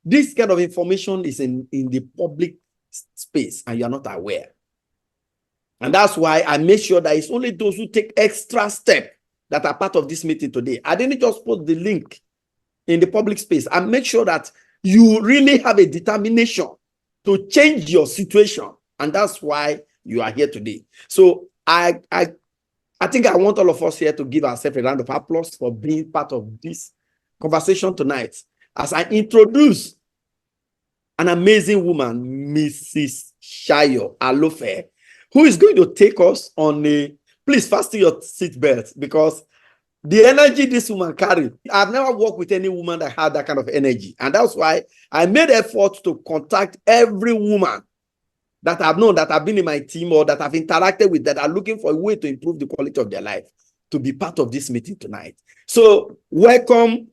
this kind of information is in the public space and you are not aware. And that's why I make sure that it's only those who take extra step that are part of this meeting today. I didn't just put the link in the public space. I make sure that you really have a determination to change your situation. And that's why you are here today. So I think I want all of us here to give ourselves a round of applause for being part of this conversation tonight. As I introduce an amazing woman, Mrs. Shayo Alofe, who is going to take us on a, please fasten your seatbelt, because the energy this woman carries, I've never worked with any woman that had that kind of energy. And that's why I made effort to contact every woman that I've known, that have been in my team or that I've interacted with, that are looking for a way to improve the quality of their life, to be part of this meeting tonight. So welcome,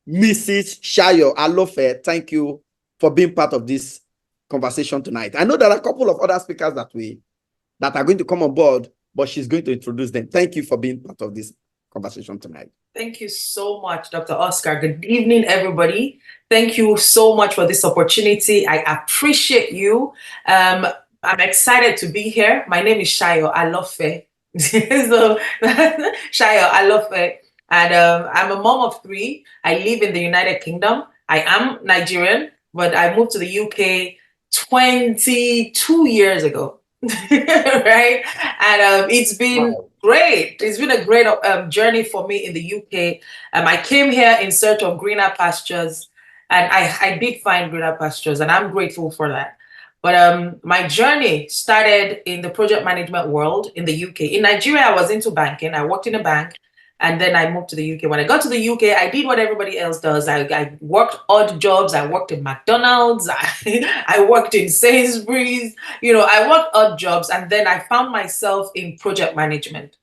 Mrs. Shayo Alofe. Thank you for being part of this conversation tonight. I know there are a couple of other speakers that are going to come on board, but she's going to introduce them. Thank you for being part of this conversation tonight. Thank you so much, Dr. Oscar. Good evening, everybody. Thank you so much for this opportunity. I appreciate you. I'm excited to be here. My name is Shayo Alofe. So, Shayo Alofe. And I'm a mom of 3. I live in the United Kingdom. I am Nigerian, but I moved to the UK 22 years ago. Right? And it's been great. It's been a great journey for me in the UK. I came here in search of greener pastures, and I did find greener pastures, and I'm grateful for that. But my journey started in the project management world in the UK. In Nigeria, I was into banking. I worked in a bank. And then I moved to the UK. When I got to the UK, I did what everybody else does. I worked odd jobs. I worked in McDonald's. I worked in Sainsbury's. I worked odd jobs. And then I found myself in project management.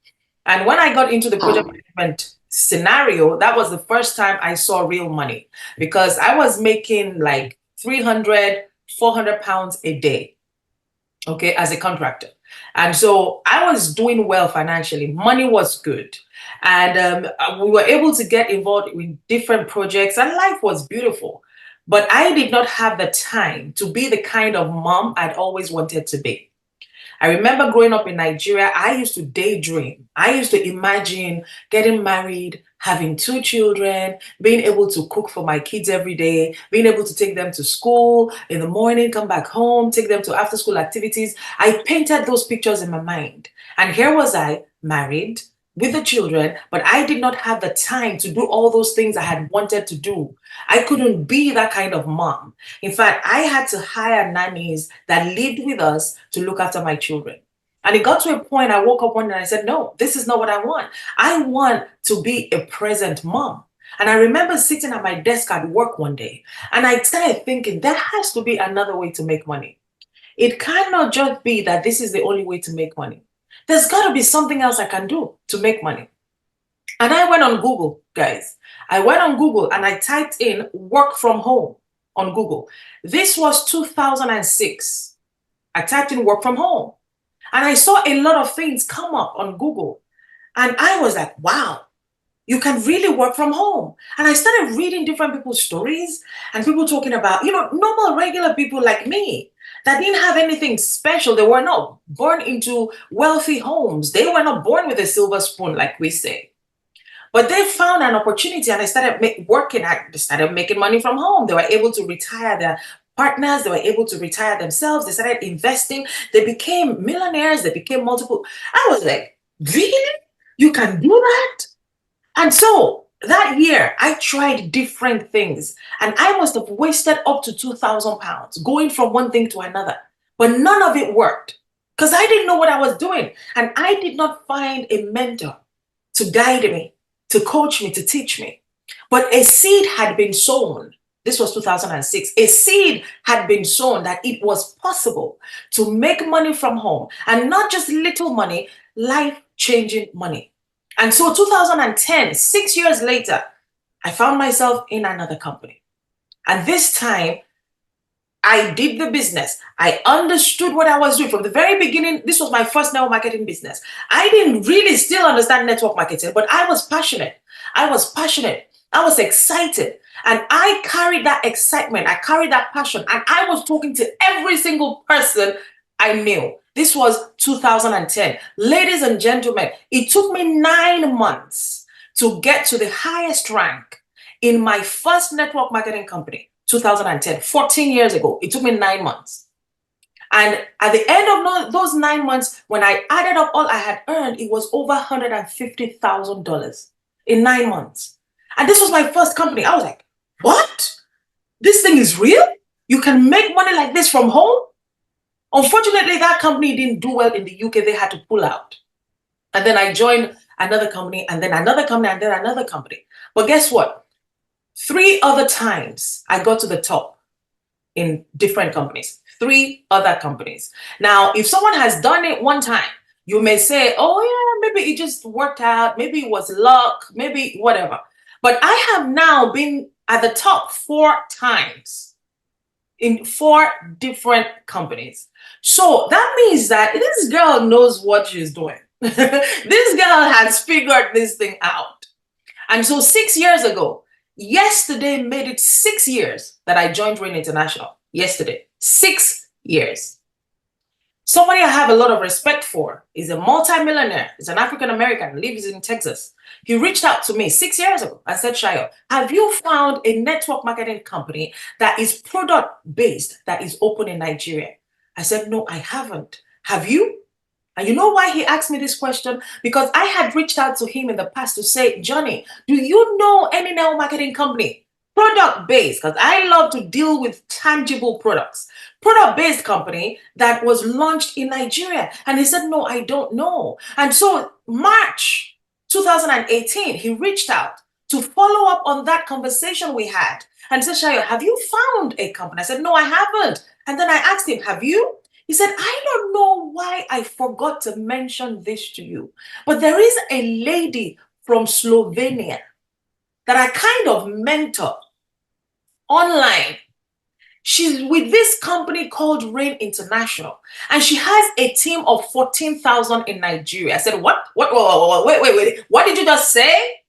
And when I got into the project management scenario, that was the first time I saw real money, because I was making like 300, 400 pounds a day, okay, as a contractor. And so I was doing well financially. Money was good. And we were able to get involved in different projects, and life was beautiful. But I did not have the time to be the kind of mom I'd always wanted to be. I remember growing up in Nigeria, I used to daydream. I used to imagine getting married, having 2 children, being able to cook for my kids every day, being able to take them to school in the morning, come back home, take them to after school activities. I painted those pictures in my mind. And here was I, married, with the children, but I did not have the time to do all those things I had wanted to do. I couldn't be that kind of mom. In fact, I had to hire nannies that lived with us to look after my children. And it got to a point, I woke up one day and I said, no, this is not what I want. I want to be a present mom. And I remember sitting at my desk at work one day, and I started thinking, there has to be another way to make money. It cannot just be that this is the only way to make money. There's got to be something else I can do to make money. And I went on Google, guys. I went on Google and I typed in work from home on Google. This was 2006. I typed in work from home. And I saw a lot of things come up on Google. And I was like, wow, you can really work from home. And I started reading different people's stories and people talking about, normal, regular people like me that didn't have anything special. They were not born into wealthy homes. They were not born with a silver spoon, like we say. But they found an opportunity and they started working. They started making money from home. They were able to retire their partners. They were able to retire themselves. They started investing. They became millionaires. They became multiple. I was like, really? You can do that? And so that year, I tried different things, and I must have wasted up to 2,000 pounds going from one thing to another. But none of it worked because I didn't know what I was doing. And I did not find a mentor to guide me, to coach me, to teach me. But a seed had been sown. This was 2006. A seed had been sown that it was possible to make money from home, and not just little money, life-changing money. And so 2010, 6 years later, I found myself in another company. And this time, I did the business. I understood what I was doing. From the very beginning, this was my first network marketing business. I didn't really still understand network marketing, but I was passionate. I I was excited. And I carried that excitement. I carried that passion. And I was talking to every single person I knew. This was 2010. Ladies and gentlemen, it took me 9 months to get to the highest rank in my first network marketing company, 2010, 14 years ago. It took me 9 months. And at the end of those 9 months, when I added up all I had earned, it was over $150,000 in 9 months. And this was my first company. I was like, what? This thing is real? You can make money like this from home? Unfortunately, that company didn't do well in the UK. They had to pull out. And then I joined another company, and then another company, and then another company. But guess what? 3 other times I got to the top in different companies. 3 other companies. Now, if someone has done it one time, you may say, oh yeah, maybe it just worked out. Maybe it was luck, maybe whatever. But I have now been at the top 4 times in 4 different companies. So that means that this girl knows what she's doing. This girl has figured this thing out. And so 6 years ago, yesterday made it 6 years that I joined Rain International. Yesterday, 6 years. Somebody I have a lot of respect for is a multimillionaire. He's an African-American, lives in Texas. He reached out to me 6 years ago and said, Shayo, have you found a network marketing company that is product-based, that is open in Nigeria? I said, no, I haven't. Have you? And you know why he asked me this question? Because I had reached out to him in the past to say, Johnny, do you know any network marketing company? Product-based, because I love to deal with tangible products. Product-based company that was launched in Nigeria. And he said, no, I don't know. And so March 2018, he reached out to follow up on that conversation we had and said, Shayo, have you found a company? I said, no, I haven't. And then I asked him, have you? He said, I don't know why I forgot to mention this to you, but there is a lady from Slovenia that I kind of mentor online. She's with this company called Rain International, and she has a team of 14,000 in Nigeria. I said, what? Wait. What did you just say?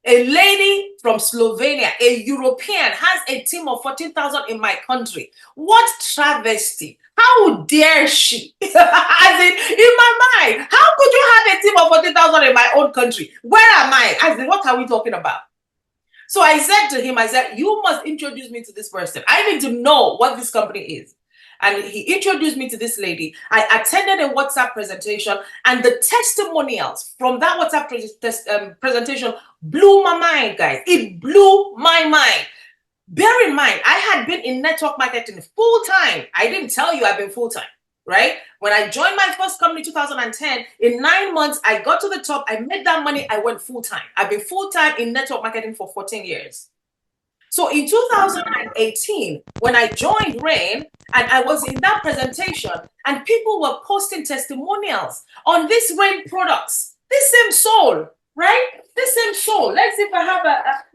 A lady from Slovenia, a European, has a team of 14,000 in my country. What travesty. How dare she? As in my mind, how could you have a team of 40,000 in my own country? Where am I? As in, what are we talking about? So I said to him, I said, you must introduce me to this person. I need to know what this company is. And he introduced me to this lady. I attended a WhatsApp presentation, and the testimonials from that WhatsApp presentation blew my mind, guys. It blew my mind. Bear in mind, I had been in network marketing full time. I didn't tell you I've been full time, right? When I joined my first company in 2010, in 9 months, I got to the top. I made that money. I went full time. I've been full time in network marketing for 14 years. So in 2018, when I joined Rain, and I was in that presentation, and people were posting testimonials on these Rain products, this same soul, right? This same soul. Let's see if I have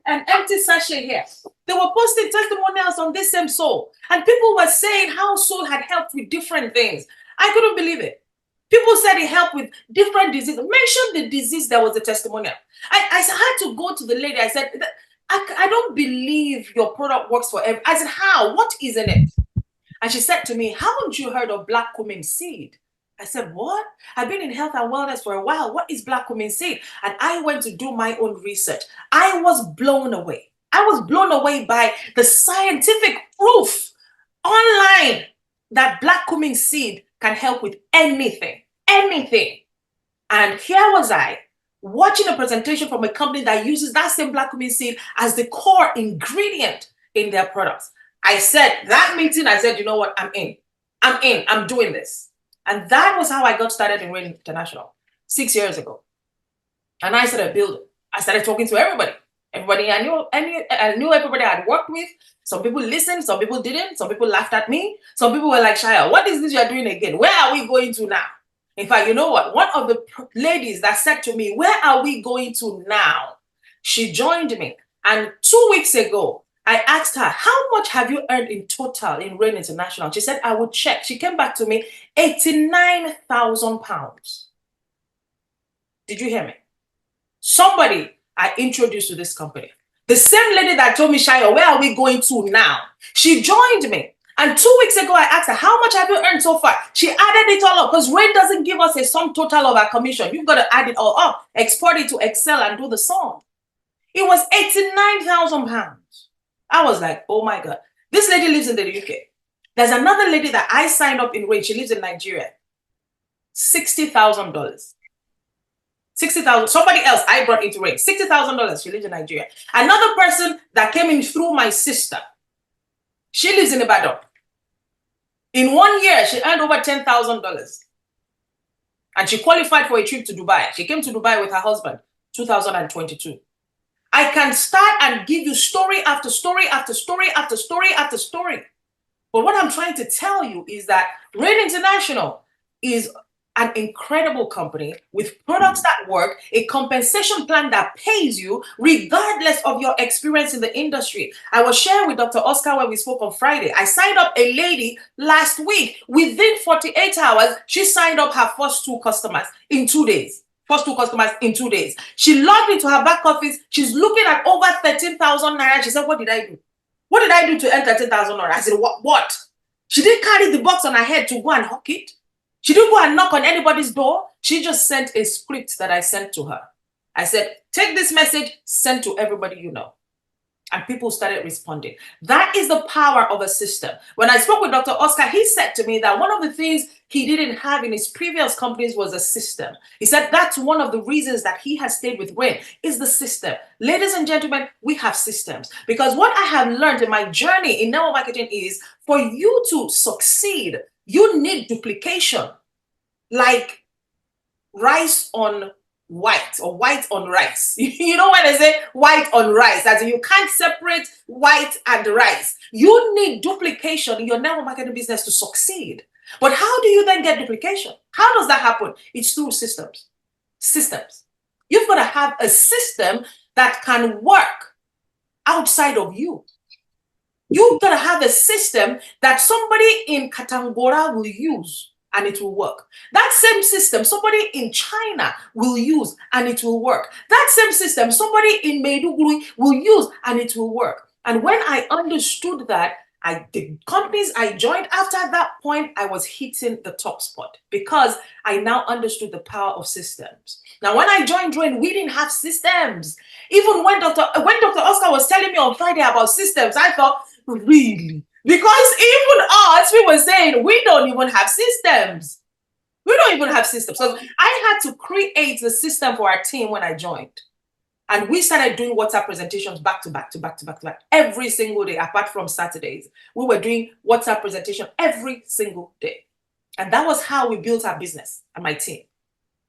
an empty sachet here. They were posting testimonials on this same soul, and people were saying how soul had helped with different things. I couldn't believe it. People said it helped with different diseases. Mention the disease that was a testimonial. I had to go to the lady. I said, I don't believe your product works for everyone. I said, how? What is in it? And she said to me, haven't you heard of black cumin seed? I said, what? I've been in health and wellness for a while. What is black cumin seed? And I went to do my own research. I was blown away. I was blown away by the scientific proof online that black cumin seed can help with anything, anything. And here was I, watching a presentation from a company that uses that same black cumin seed as the core ingredient in their products. I said, that meeting, I said, you know what, I'm in, I'm doing this. And that was how I got started in Rain International 6 years ago. And I started building. I started talking to everybody. Everybody I knew everybody I had worked with. Some people listened, some people didn't. Some people laughed at me. Some people were like, Shayo, what is this you're doing again? Where are we going to now? In fact, you know what? One of the ladies that said to me, where are we going to now? She joined me. And 2 weeks ago, I asked her, how much have you earned in total in Rain International? She said, I would check. She came back to me, 89,000 pounds. Did you hear me? Somebody I introduced to this company. The same lady that told me, Shayo, where are we going to now? She joined me. And 2 weeks ago, I asked her, how much have you earned so far? She added it all up because Rain doesn't give us a sum total of our commission. You've got to add it all up, export it to Excel and do the sum. It was £89,000. I was like, oh my God. This lady lives in the UK. There's another lady that I signed up in Rain. She lives in Nigeria. $60,000. 60,000. Somebody else I brought into Rain. $60,000. She lives in Nigeria. Another person that came in through my sister. She lives in Ibadan. In 1 year, she earned over $10,000. And she qualified for a trip to Dubai. She came to Dubai with her husband, 2022. I can start and give you story after story after story after story after story. But what I'm trying to tell you is that Rain International is an incredible company with products that work, a compensation plan that pays you regardless of your experience in the industry. I was sharing with Dr. Oscar when we spoke on Friday. I signed up a lady last week. Within 48 hours, she signed up her first 2 customers in 2 days. First 2 customers in 2 days. She logged into her back office. She's looking at over 13,000 naira. She said, what did I do? What did I do to earn 13,000 naira? I said, what? She didn't carry the box on her head to go and hawk it. She didn't go and knock on anybody's door. She just sent a script that I sent to her. I said, take this message, send to everybody you know. And people started responding. That is the power of a system. When I spoke with Dr. Oscar, he said to me that one of the things he didn't have in his previous companies was a system. He said that's one of the reasons that he has stayed with Rain is the system. Ladies and gentlemen, we have systems. Because what I have learned in my journey in network marketing is for you to succeed, you need duplication. Like rice on white or white on rice. You know when they say white on rice, as in you can't separate white and rice. You need duplication in your network marketing business to succeed. But how do you then get duplication? How does that happen? It's through systems. Systems. You've got to have a system that can work outside of you. You've got to have a system that somebody in Katangora will use and it will work. That same system, somebody in China will use and it will work. That same system, somebody in Maiduguri will use and it will work. And when I understood that, the companies I joined after that point, I was hitting the top spot because I now understood the power of systems. Now, when I joined Rain, we didn't have systems. Even when Dr. Oscar was telling me on Friday about systems, I thought, really? Because even us, we were saying, we don't even have systems. We don't even have systems. So I had to create the system for our team when I joined. And we started doing WhatsApp presentations back to back every single day, apart from Saturdays. We were doing WhatsApp presentation every single day. And that was how we built our business and my team.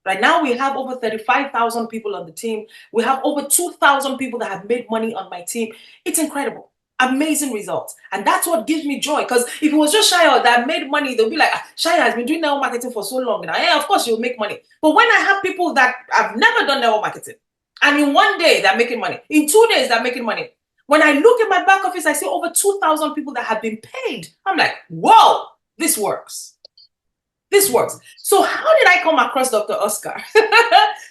Right now, we have over 35,000 people on the team. We have over 2,000 people that have made money on my team. It's incredible. Amazing results. And that's what gives me joy. Because if it was just Shayo that made money, they'll be like, Shayo has been doing network marketing for so long now. Yeah, of course you'll make money. But when I have people that have never done network marketing, and in 1 day they're making money, in 2 days they're making money. When I look at my back office, I see over 2,000 people that have been paid. I'm like, whoa, this works. This works. So how did I come across Dr. Oscar?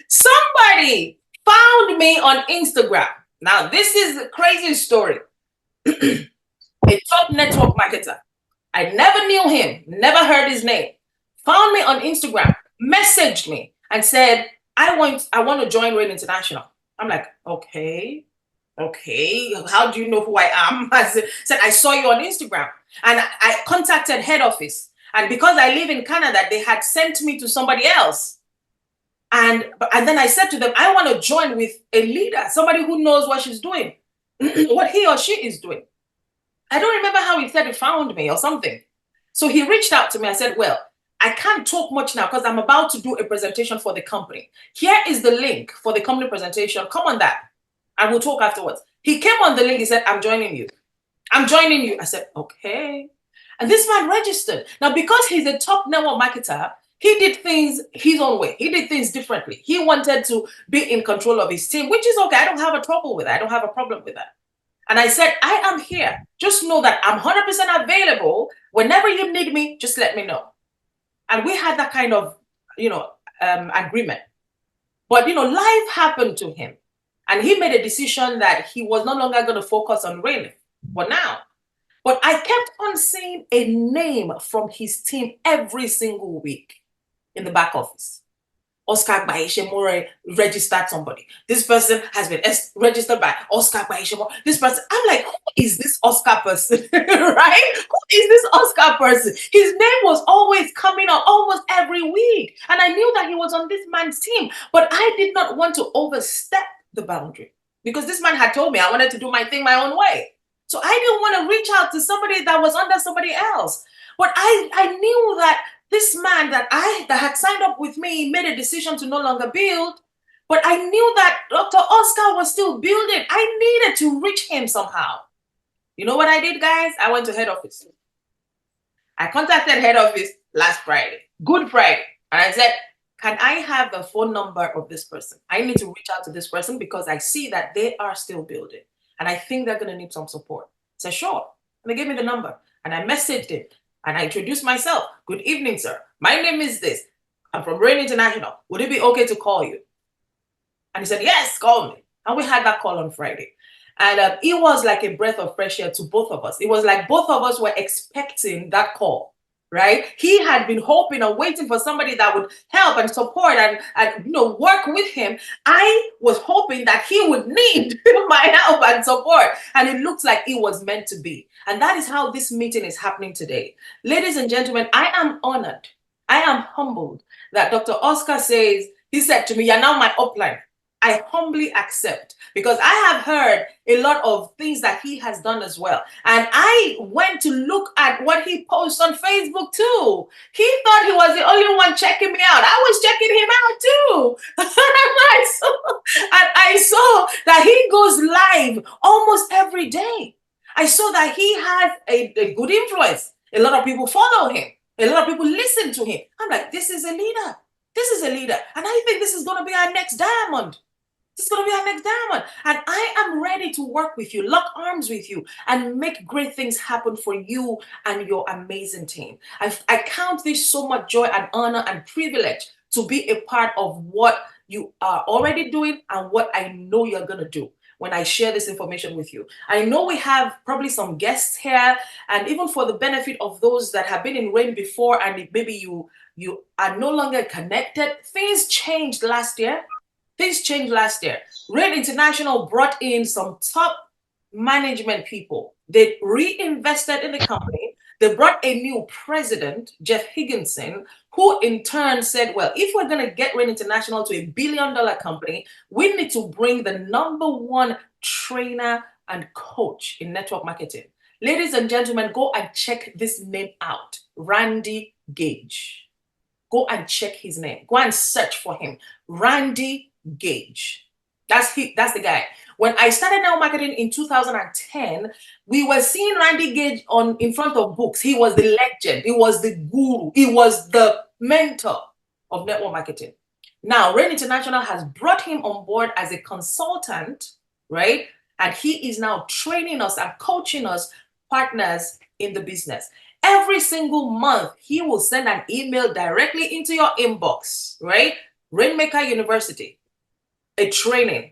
Somebody found me on Instagram. Now, this is a crazy story. A top network marketer. I never knew him, never heard his name. Found me on Instagram, messaged me and said, I want to join Rain International. I'm like, okay. How do you know who I am? I said, I saw you on Instagram. And I contacted head office. And because I live in Canada, they had sent me to somebody else. And then I said to them, I want to join with a leader, somebody who knows what she's doing, what he or she is doing. I don't remember how he said he found me or something. So he reached out to me. I said, well, I can't talk much now because I'm about to do a presentation for the company. Here is the link for the company presentation. Come on that. And we'll talk afterwards. He came on the link. He said, I'm joining you. I'm joining you. I said, okay. And this man registered. Now, because he's a top network marketer, he did things his own way. He did things differently. He wanted to be in control of his team, which is okay. I don't have a trouble with that. I don't have a problem with that. And I said, I am here. Just know that I'm 100% available. Whenever you need me, just let me know. And we had that kind of, agreement. But, life happened to him. And he made a decision that he was no longer going to focus on Rain for now. But I kept on seeing a name from his team every single week in the back office. Oscar Baishemore registered somebody. This person has been registered by Oscar Baishemore. This person, I'm like, who is this Oscar person? Right? Who is this Oscar person? His name was always coming up almost every week. And I knew that he was on this man's team, but I did not want to overstep the boundary because this man had told me I wanted to do my thing my own way. So I didn't want to reach out to somebody that was under somebody else. But I knew that this man that had signed up with me made a decision to no longer build, but I knew that Dr. Oscar was still building. I needed to reach him somehow. You know what I did, guys? I went to head office. I contacted head office last Friday, Good Friday, and I said, can I have the phone number of this person? I need to reach out to this person because I see that they are still building, and I think they're going to need some support. I said, sure. And they gave me the number, and I messaged him. And I introduced myself. Good evening, sir. My name is this. I'm from Rain International. Would it be okay to call you? And he said, yes, call me. And we had that call on Friday. And it was like a breath of fresh air to both of us. It was like both of us were expecting that call, right? He had been hoping and waiting for somebody that would help and support and work with him. I was hoping that he would need my help and support. And it looks like it was meant to be. And that is how this meeting is happening today. Ladies and gentlemen, I am honored. I am humbled that Dr. Oscar he said to me, you're now my upline. I humbly accept because I have heard a lot of things that he has done as well. And I went to look at what he posts on Facebook too. He thought he was the only one checking me out. I was checking him out too. And I saw that he goes live almost every day. I saw that he has a good influence. A lot of people follow him. A lot of people listen to him. I'm like, this is a leader. This is a leader. And I think this is going to be our next diamond. This is going to be our next diamond. And I am ready to work with you, lock arms with you, and make great things happen for you and your amazing team. I count this so much joy and honor and privilege to be a part of what you are already doing and what I know you're going to do when I share this information with you. I know we have probably some guests here, and even for the benefit of those that have been in Rain before and maybe you are no longer connected, things changed last year. Things changed last year. Rain International brought in some top management people. They reinvested in the company. They brought a new president, Jeff Higginson, who in turn said, well, if we're going to get Rain International to $1 billion company, we need to bring the #1 trainer and coach in network marketing. Ladies and gentlemen, go and check this name out, Randy Gage. Go and check his name. Go and search for him, Randy Gage. That's the guy. When I started network marketing in 2010, we were seeing Randy Gage in front of books. He was the legend. He was the guru. He was the mentor of network marketing. Now, Rain International has brought him on board as a consultant, right? And he is now training us and coaching us partners in the business. Every single month, he will send an email directly into your inbox, right? Rainmaker University, a training.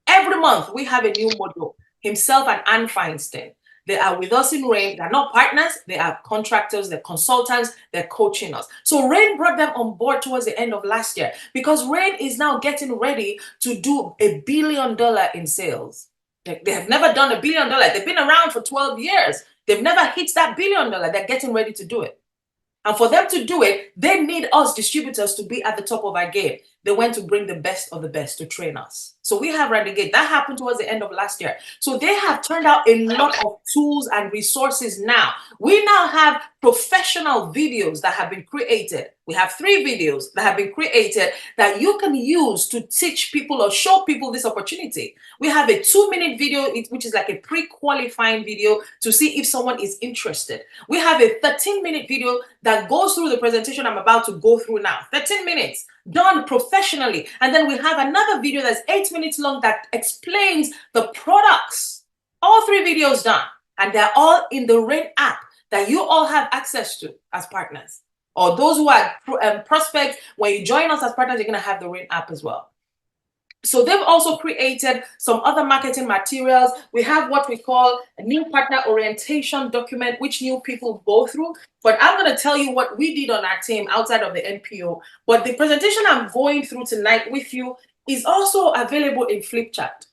Every month, we have a new module. Himself and Anne Feinstein. They are with us in Rain. They're not partners. They are contractors. They're consultants. They're coaching us. So Rain brought them on board towards the end of last year because Rain is now getting ready to do $1 billion in sales. They have never done $1 billion. They've been around for 12 years. They've never hit that $1 billion. They're getting ready to do it. And for them to do it, they need us distributors to be at the top of our game. They went to bring the best of the best to train us. So we have Randy Gate. That happened towards the end of last year. So they have turned out a lot of tools and resources now. We now have professional videos that have been created. We have 3 videos that have been created that you can use to teach people or show people this opportunity. We have a 2-minute video, which is like a pre-qualifying video to see if someone is interested. We have a 13-minute video that goes through the presentation I'm about to go through now. 13 minutes. Done professionally. And then we have another video that's 8 minutes long that explains the products. All 3 videos done. And they're all in the Rain app that you all have access to as partners. Or those who are prospects, when you join us as partners, you're going to have the Rain app as well. So they've also created some other marketing materials. We have what we call a new partner orientation document, which new people go through. But I'm going to tell you what we did on our team outside of the NPO. But the presentation I'm going through tonight with you is also available in Flipchart,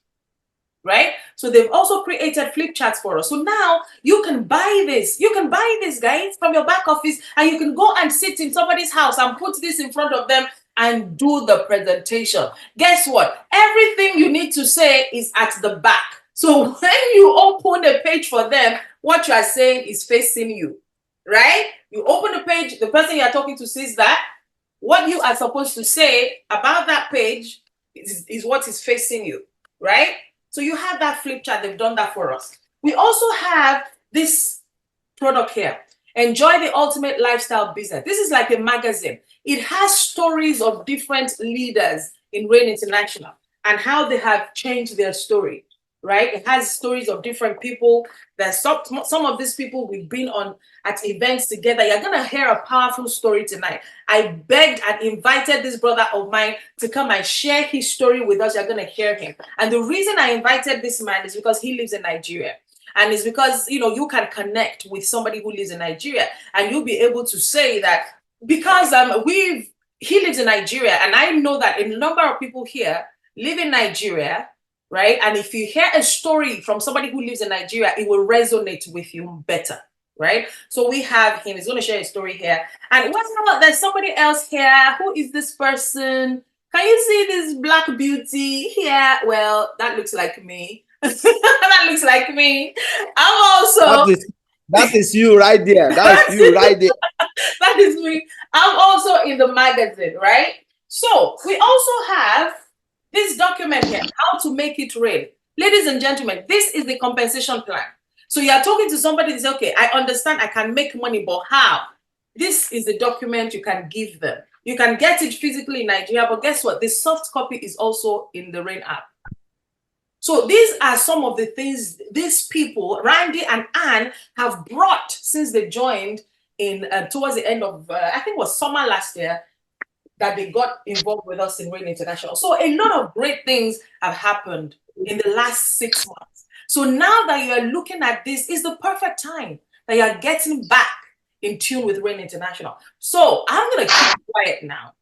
right? So they've also created flip charts for us. So now you can buy this. You can buy this, guys, from your back office, and you can go and sit in somebody's house and put this in front of them and do the presentation. Guess what? Everything you need to say is at the back. So when you open a page for them, what you are saying is facing you, right? You open the page, the person you're talking to sees that. What you are supposed to say about that page is what is facing you, right? So you have that flip chart. They've done that for us. We also have this product here. Enjoy the Ultimate Lifestyle Business. This is like a magazine. It has stories of different leaders in Rain International and how they have changed their story, right? It has stories of different people. There's some of these people we've been on at events together. You're going to hear a powerful story tonight. I begged and invited this brother of mine to come and share his story with us. You're going to hear him. And the reason I invited this man is because he lives in Nigeria. And it's because, you know, you can connect with somebody who lives in Nigeria and you'll be able to say that because he lives in Nigeria, and I know that a number of people here live in Nigeria, right? And if you hear a story from somebody who lives in Nigeria, it will resonate with you better, right? So we have him. He's going to share a story here. And there's somebody else here. Who is this person? Can you see this black beauty here? Well, that looks like me. That looks like me. I'm also that is you right there. That's you right there. that is me. I'm also in the magazine, right? So we also have this document here, how to make it rain. Ladies and gentlemen, this is the compensation plan. So you are talking to somebody and say, okay, I understand I can make money, but how? This is the document you can give them. You can get it physically in Nigeria, but guess what? The soft copy is also in the Rain app. So these are some of the things these people, Randy and Anne, have brought since they joined in towards the end of, I think it was summer last year, that they got involved with us in Rain International. So a lot of great things have happened in the last 6 months. So now that you're looking at this, is the perfect time that you're getting back in tune with Rain International. So I'm going to keep quiet now.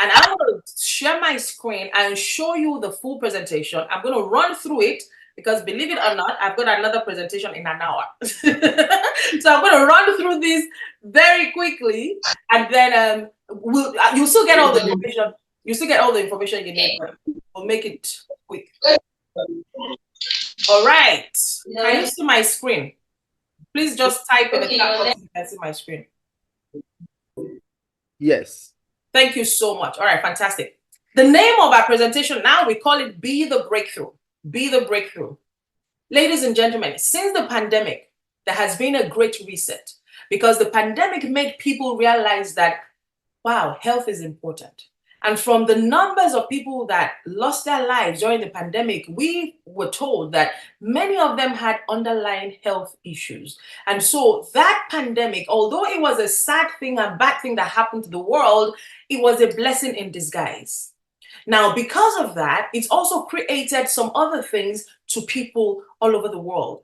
And I'm going to share my screen and show you the full presentation. I'm going to run through it because, believe it or not, I've got another presentation in an hour. So I'm going to run through this very quickly, and then you'll still get all the information. You still get all the information you need, but we'll make it quick. All right. Can you see my screen? Please just type in the chat box if you can see my screen. Yes. Thank you so much. All right, fantastic. The name of our presentation now, we call it Be the Breakthrough. Be the Breakthrough. Ladies and gentlemen, since the pandemic, there has been a great reset because the pandemic made people realize that, wow, health is important. And from the numbers of people that lost their lives during the pandemic, we were told that many of them had underlying health issues. And so that pandemic, although it was a sad thing and bad thing that happened to the world, it was a blessing in disguise. Now, because of that, it's also created some other things to people all over the world.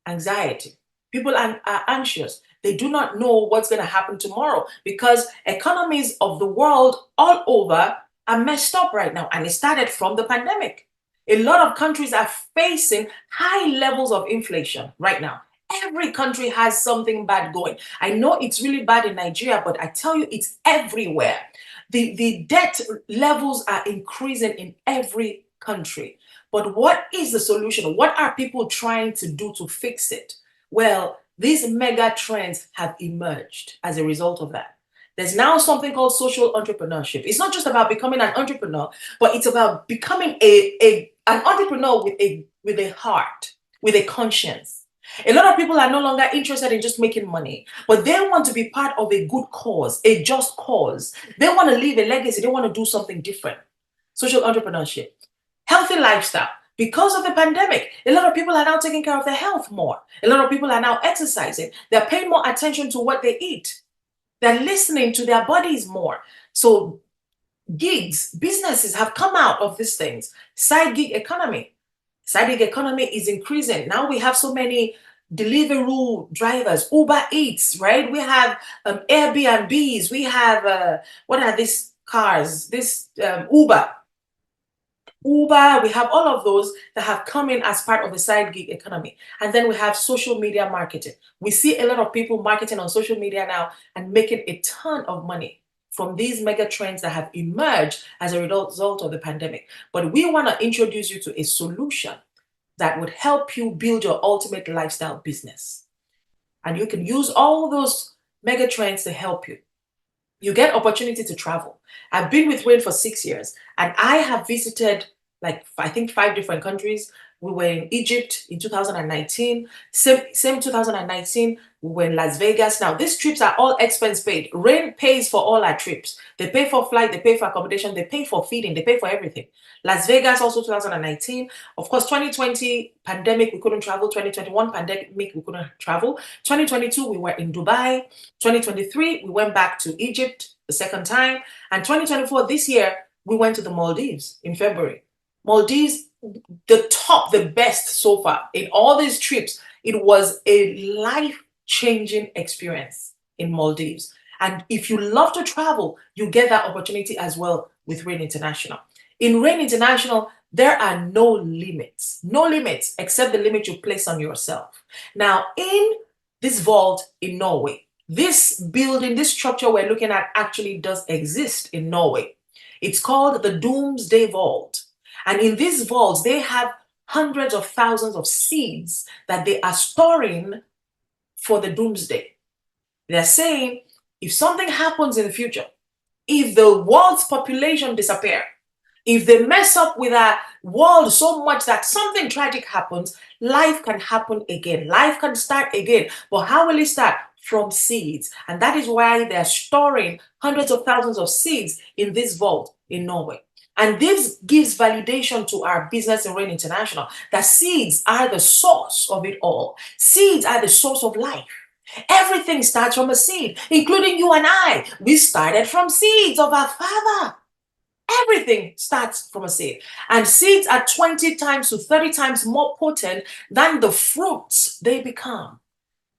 Anxiety. People are anxious. They do not know what's going to happen tomorrow because economies of the world all over are messed up right now. And it started from the pandemic. A lot of countries are facing high levels of inflation right now. Every country has something bad going. I know it's really bad in Nigeria, but I tell you, it's everywhere. The debt levels are increasing in every country. But what is the solution? What are people trying to do to fix it? Well, these mega trends have emerged as a result of that. There's now something called social entrepreneurship. It's not just about becoming an entrepreneur, but it's about becoming an entrepreneur with a heart, with a conscience. A lot of people are no longer interested in just making money, but they want to be part of a good cause, a just cause. They want to leave a legacy. They want to do something different. Social entrepreneurship. Healthy lifestyle. Because of the pandemic, a lot of people are now taking care of their health more. A lot of people are now exercising. They're paying more attention to what they eat. They're listening to their bodies more. So gigs, businesses have come out of these things. Side gig economy. Side gig economy is increasing. Now we have so many Deliveroo drivers, Uber Eats, right? We have Airbnbs. We have, what are these cars? This Uber. We have all of those that have come in as part of the side gig economy. And then we have social media marketing. We see a lot of people marketing on social media now and making a ton of money from these mega trends that have emerged as a result of the pandemic. But we want to introduce you to a solution that would help you build your ultimate lifestyle business. And you can use all those mega trends to help you. You get opportunity to travel. I've been with Rain for 6 years, and I have visited, like, I think 5 different countries. We were in Egypt in 2019. Same 2019, we were in Las Vegas. Now, these trips are all expense paid. Rain pays for all our trips. They pay for flight, they pay for accommodation, they pay for feeding, they pay for everything. Las Vegas also 2019. Of course, 2020 pandemic, we couldn't travel. 2021 pandemic, we couldn't travel. 2022, we were in Dubai. 2023, we went back to Egypt the second time. And 2024, this year, we went to the Maldives in February. Maldives, the best so far. In all these trips, it was a life-changing experience in Maldives. And if you love to travel, you get that opportunity as well with Rain International. In Rain International, there are no limits except the limit you place on yourself. Now, in this vault in Norway, this building, this structure we're looking at actually does exist in Norway. It's called the Doomsday Vault. And in these vaults, they have hundreds of thousands of seeds that they are storing for the doomsday. They're saying, if something happens in the future, if the world's population disappear, if they mess up with our world so much that something tragic happens, life can happen again. Life can start again. But how will it start? From seeds. And that is why they're storing hundreds of thousands of seeds in this vault in Norway. And this gives validation to our business in Rain International that seeds are the source of it all. Seeds are the source of life. Everything starts from a seed, including you and I. We started from seeds of our Father. Everything starts from a seed. And seeds are 20 times to 30 times more potent than the fruits they become.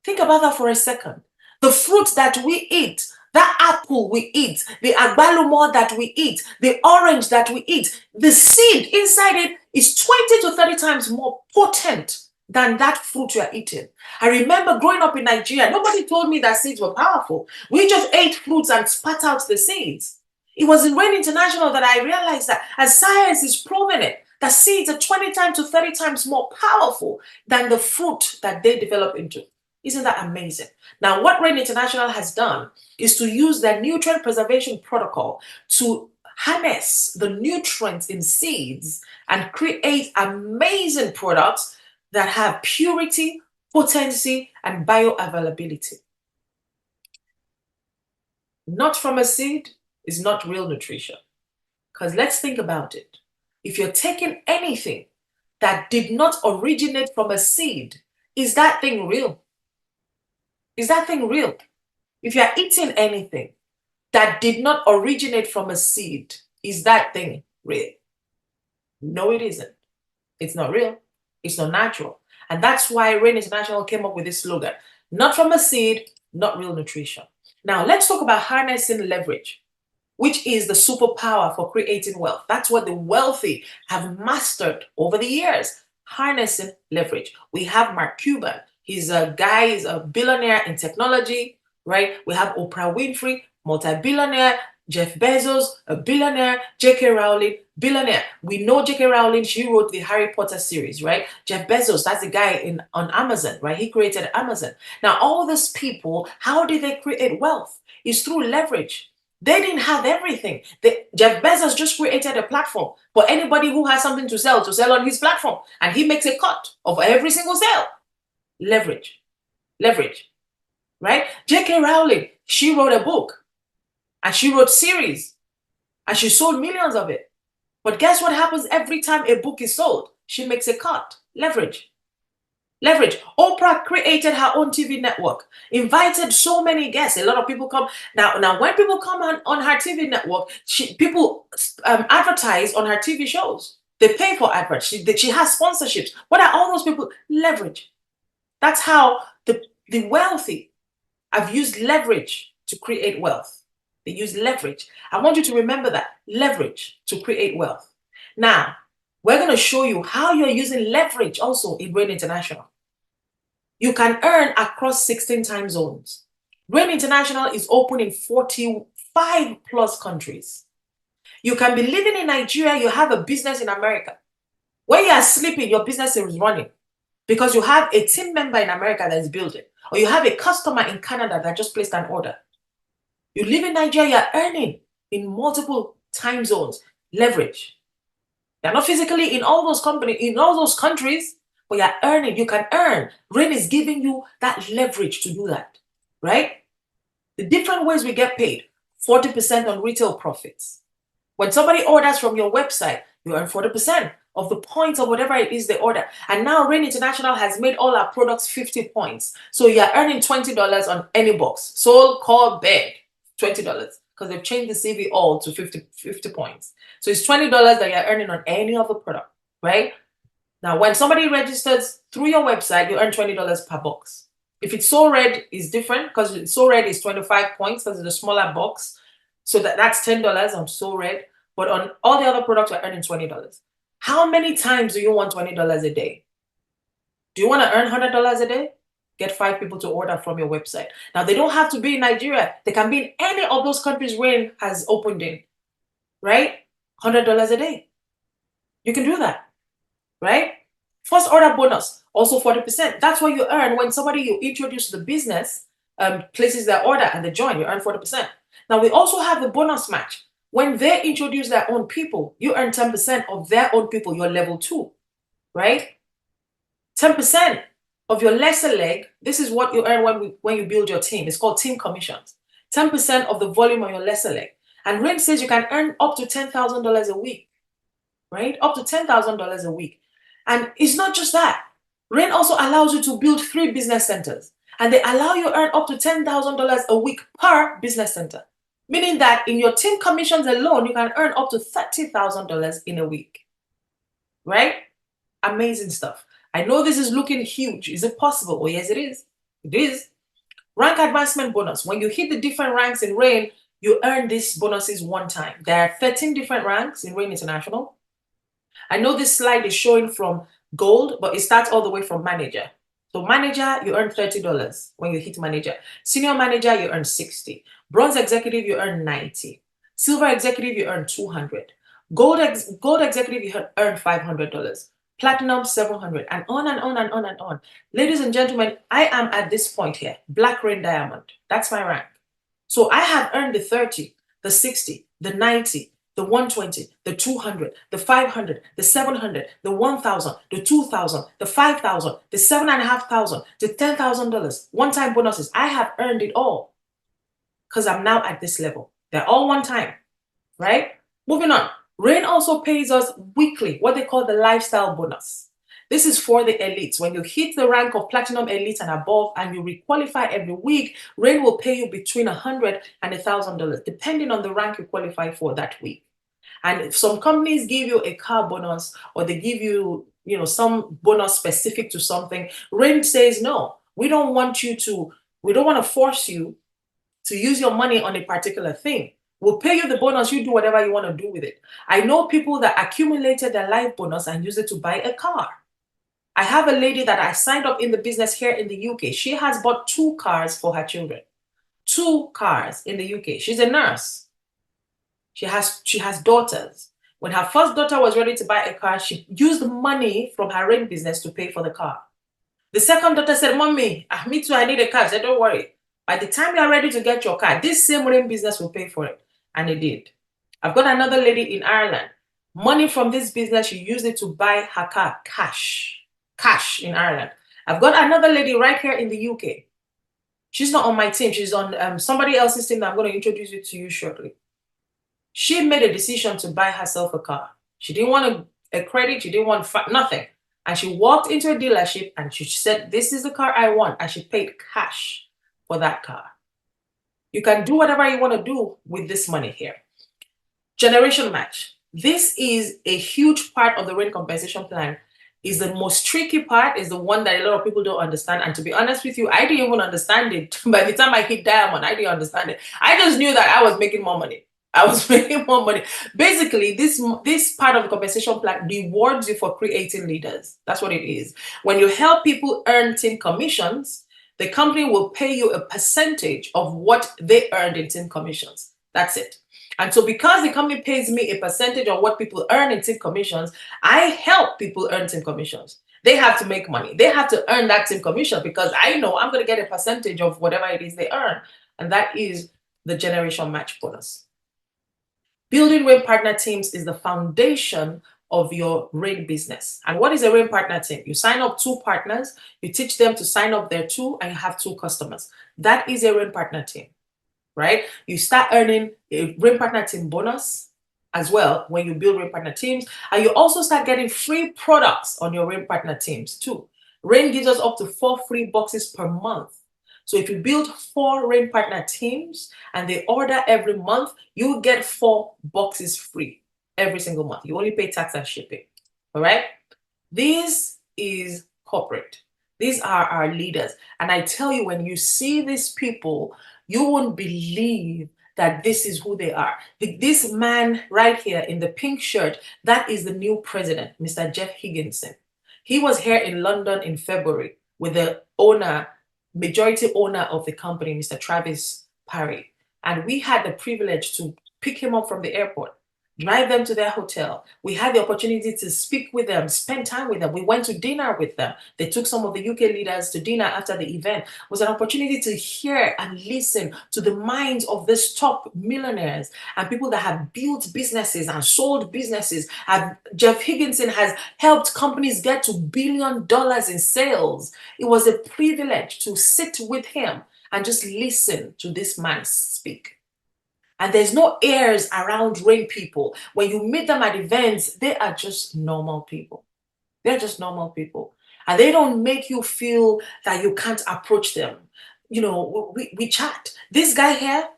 Think about that for a second. The fruits that we eat, that apple we eat, the agbalumo that we eat, the orange that we eat, the seed inside it is 20 to 30 times more potent than that fruit you are eating. I remember growing up in Nigeria, nobody told me that seeds were powerful. We just ate fruits and spat out the seeds. It was in Rain International that I realized that, and science is proving it, that seeds are 20 times to 30 times more powerful than the fruit that they develop into. Isn't that amazing? Now, what Rain International has done is to use their nutrient preservation protocol to harness the nutrients in seeds and create amazing products that have purity, potency, and bioavailability. Not from a seed is not real nutrition. Because let's think about it. If you're taking anything that did not originate from a seed, is that thing real? Is that thing real? If you're eating anything that did not originate from a seed, is that thing real? No, it isn't. It's not real. It's not natural. And that's why Rain International came up with this slogan: not from a seed, not real nutrition. Now, let's talk about harnessing leverage, which is the superpower for creating wealth. That's what the wealthy have mastered over the years, harnessing leverage. We have Mark Cuban. He's a guy, he's a billionaire in technology, right? We have Oprah Winfrey, multi-billionaire, Jeff Bezos, a billionaire, J.K. Rowling, billionaire. We know J.K. Rowling, she wrote the Harry Potter series, right? Jeff Bezos, that's the guy on Amazon, right? He created Amazon. Now, all these people, how did they create wealth? It's through leverage. They didn't have everything. Jeff Bezos just created a platform for anybody who has something to sell on his platform. And he makes a cut of every single sale. Leverage, right? J.K. Rowling, she wrote a book and she wrote series and she sold millions of it. But guess what happens every time a book is sold? She makes a cut. Leverage. Leverage. Oprah created her own TV network, invited so many guests. A lot of people come now. When people come on her TV network, people advertise on her TV shows. They pay for adverts. She has sponsorships. What are all those people? Leverage. That's how the wealthy have used leverage to create wealth. They use leverage. I want you to remember that leverage to create wealth. Now, we're going to show you how you're using leverage also in Rain International. You can earn across 16 time zones. Rain International is open in 45 plus countries. You can be living in Nigeria, you have a business in America. When you are sleeping, your business is running because you have a team member in America that is building, or you have a customer in Canada that just placed an order. You live in Nigeria, you're earning in multiple time zones. Leverage. You're not physically in all those companies, in all those countries, but you're earning. You can earn. Rain is giving you that leverage to do that, right? The different ways we get paid: 40% on retail profits. When somebody orders from your website, you earn 40% of the points of whatever it is they order. And now Rain International has made all our products 50 points. So you're earning $20 on any box. Soul, core, bed, $20. Because they've changed the CV all to 50 points. So it's $20 that you're earning on any of the product, right? Now, when somebody registers through your website, you earn $20 per box. If it's So Red, is different because So Red is 25 points because it's a smaller box. So that's $10 on So Red. But on all the other products, we're earning $20. How many times do you want $20 a day? Do you want to earn $100 a day? Get 5 people to order from your website. Now, they don't have to be in Nigeria. They can be in any of those countries Rain has opened in, right? $100 a day. You can do that, right? First order bonus, also 40%. That's what you earn when somebody you introduce to the business places their order and they join. You earn 40%. Now, we also have the bonus match. When they introduce their own people, you earn 10% of their own people, your level 2, right? 10% of your lesser leg. This is what you earn when you build your team. It's called team commissions. 10% of the volume on your lesser leg. And Rain says you can earn up to $10,000 a week, right? Up to $10,000 a week. And it's not just that. Rain also allows you to build 3 business centers. And they allow you to earn up to $10,000 a week per business center. Meaning that in your team commissions alone, you can earn up to $30,000 in a week, right? Amazing stuff. I know this is looking huge. Is it possible? Oh, yes, it is. It is. Rank advancement bonus. When you hit the different ranks in Rain, you earn these bonuses one time. There are 13 different ranks in Rain International. I know this slide is showing from gold, but it starts all the way from manager. So manager, you earn $30 when you hit manager. Senior manager, you earn 60. Bronze executive, you earn 90. Silver executive, you earn 200. Gold executive, you earn $500. Platinum, 700, and on and on and on and on. Ladies and gentlemen, I am at this point here, Black Rain Diamond. That's my rank. So I have earned the 30, the 60, the 90, the 120, the 200, the 500, the 700, the 1,000, the 2,000, the 5,000, the 7,500, the $10,000. One-time bonuses. I have earned it all because I'm now at this level. They're all one time, right? Moving on. Rain also pays us weekly, what they call the lifestyle bonus. This is for the elites. When you hit the rank of platinum elite and above and you requalify every week, Rain will pay you between $100 and $1,000, depending on the rank you qualify for that week. And if some companies give you a car bonus or they give you, some bonus specific to something, Rain says, no, we don't want to force you to use your money on a particular thing. We'll pay you the bonus, you do whatever you want to do with it. I know people that accumulated their life bonus and used it to buy a car. I have a lady that I signed up in the business here in the UK. She has bought 2 cars for her children. 2 cars in the UK. She's a nurse. She has daughters. When her first daughter was ready to buy a car, she used money from her Rain business to pay for the car. The second daughter said, Mommy, me too, I need a car. I said, don't worry. By the time you're ready to get your car, this same Rain business will pay for it. And it did. I've got another lady in Ireland. Money from this business, she used it to buy her car cash in Ireland. I've got another lady right here in the UK. She's not on my team. She's on somebody else's team that I'm going to introduce you to you shortly. She made a decision to buy herself a car. She didn't want a credit. She didn't want nothing. And she walked into a dealership and she said, "This is the car I want." And she paid cash for that car. You can do whatever you want to do with this money here. Generation match. This is a huge part of the rent compensation plan. Is the most tricky part, is the one that a lot of people don't understand. And to be honest with you, I didn't even understand it. By the time I hit Diamond, I didn't understand it. I just knew that I was making more money. I was making more money. Basically, this part of the compensation plan rewards you for creating leaders. That's what it is. When you help people earn team commissions, the company will pay you a percentage of what they earned in team commissions. That's it. And so because the company pays me a percentage of what people earn in team commissions, I help people earn team commissions. They have to make money. They have to earn that team commission because I know I'm going to get a percentage of whatever it is they earn. And that is the generation match bonus. Building RAIN partner teams is the foundation of your RAIN business. And what is a RAIN partner team? You sign up 2 partners, you teach them to sign up their 2, and you have 2 customers. That is a RAIN partner team, right? You start earning a RAIN partner team bonus as well when you build RAIN partner teams. And you also start getting free products on your RAIN partner teams too. RAIN gives us up to 4 free boxes per month. So if you build 4 RAIN partner teams and they order every month, you get 4 boxes free every single month. You only pay tax and shipping. All right. This is corporate. These are our leaders. And I tell you, when you see these people, you won't believe that this is who they are. This man right here in the pink shirt, that is the new president, Mr. Jeff Higginson. He was here in London in February with the majority owner of the company, Mr. Travis Parry. And we had the privilege to pick him up from the airport, drive them to their hotel. We had the opportunity to speak with them, spend time with them. We went to dinner with them. They took some of the UK leaders to dinner after the event. It was an opportunity to hear and listen to the minds of these top millionaires and people that have built businesses and sold businesses. And Jeff Higginson has helped companies get to $1 billion in sales. It was a privilege to sit with him and just listen to this man speak. And there's no airs around RAIN people. When you meet them at events, they are just normal people. They're just normal people. And they don't make you feel that you can't approach them. You know, we chat. This guy here,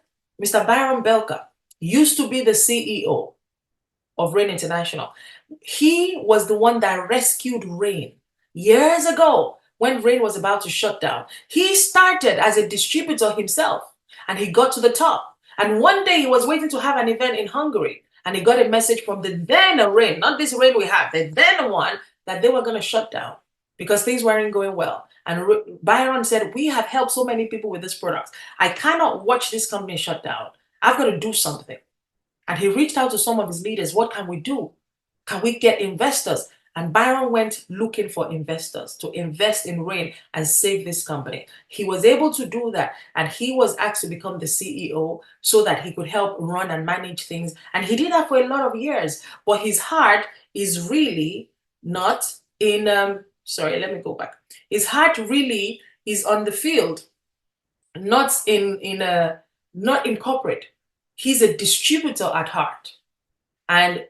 Mr. Byron Belka, used to be the CEO of RAIN International. He was the one that rescued RAIN years ago when RAIN was about to shut down. He started as a distributor himself and he got to the top. And one day he was waiting to have an event in Hungary and he got a message from the then RAIN, not this RAIN we have, the then one, that they were going to shut down because things weren't going well. And Byron said, "We have helped so many people with this product. I cannot watch this company shut down. I've got to do something." And he reached out to some of his leaders. What can we do? Can we get investors? And Byron went looking for investors to invest in RAIN and save this company. He was able to do that. And he was asked to become the CEO so that he could help run and manage things. And he did that for a lot of years. But his heart is really not in, sorry, let me go back. His heart really is on the field, not in corporate. He's a distributor at heart. And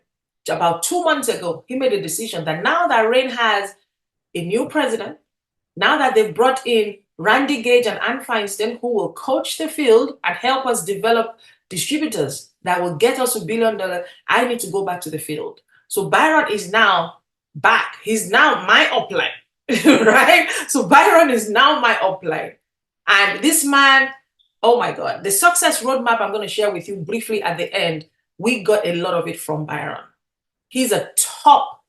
about 2 months ago, he made a decision that now that RAIN has a new president, now that they've brought in Randy Gage and Ann Feinstein, who will coach the field and help us develop distributors that will get us $1 billion, I need to go back to the field. So Byron is now back. He's now my upline, right? So Byron is now my upline. And this man, oh my God, the success roadmap I'm going to share with you briefly at the end, we got a lot of it from Byron. He's a top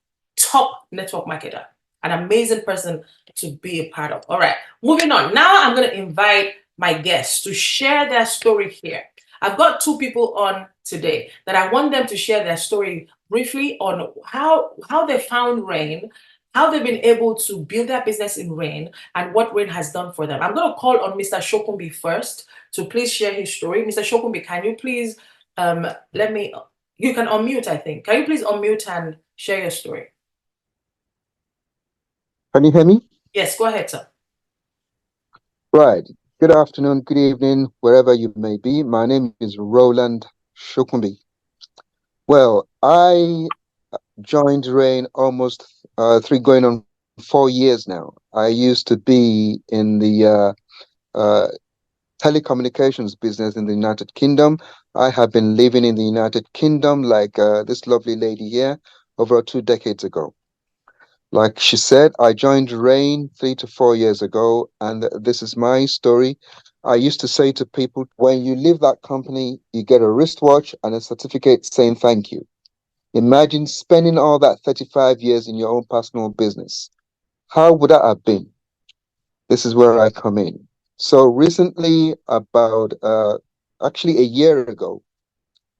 network marketer, an amazing person to be a part of. All right, moving on. Now I'm going to invite my guests to share their story here. I've got 2 people on today that I want them to share their story briefly on how they found RAIN, how they've been able to build their business in RAIN, and what RAIN has done for them. I'm going to call on Mr. Shokumbi first to please share his story. Mr. Shokumbi, can you please you can unmute, I think. Can you please unmute and share your story? Can you hear me? Yes, go ahead, sir. Right. Good afternoon, good evening, wherever you may be. My name is Roland Shokumbi. Well, I joined RAIN almost 3 going on 4 years now. I used to be in the telecommunications business in the United Kingdom. I have been living in the United Kingdom like this lovely lady here over 2 decades ago. Like she said, I joined Rain 3 to 4 years ago, and this is my story. I used to say to people, when you leave that company, you get a wristwatch and a certificate saying thank you. Imagine spending all that 35 years in your own personal business. How would that have been? This is where I come in. So recently, about actually a year ago,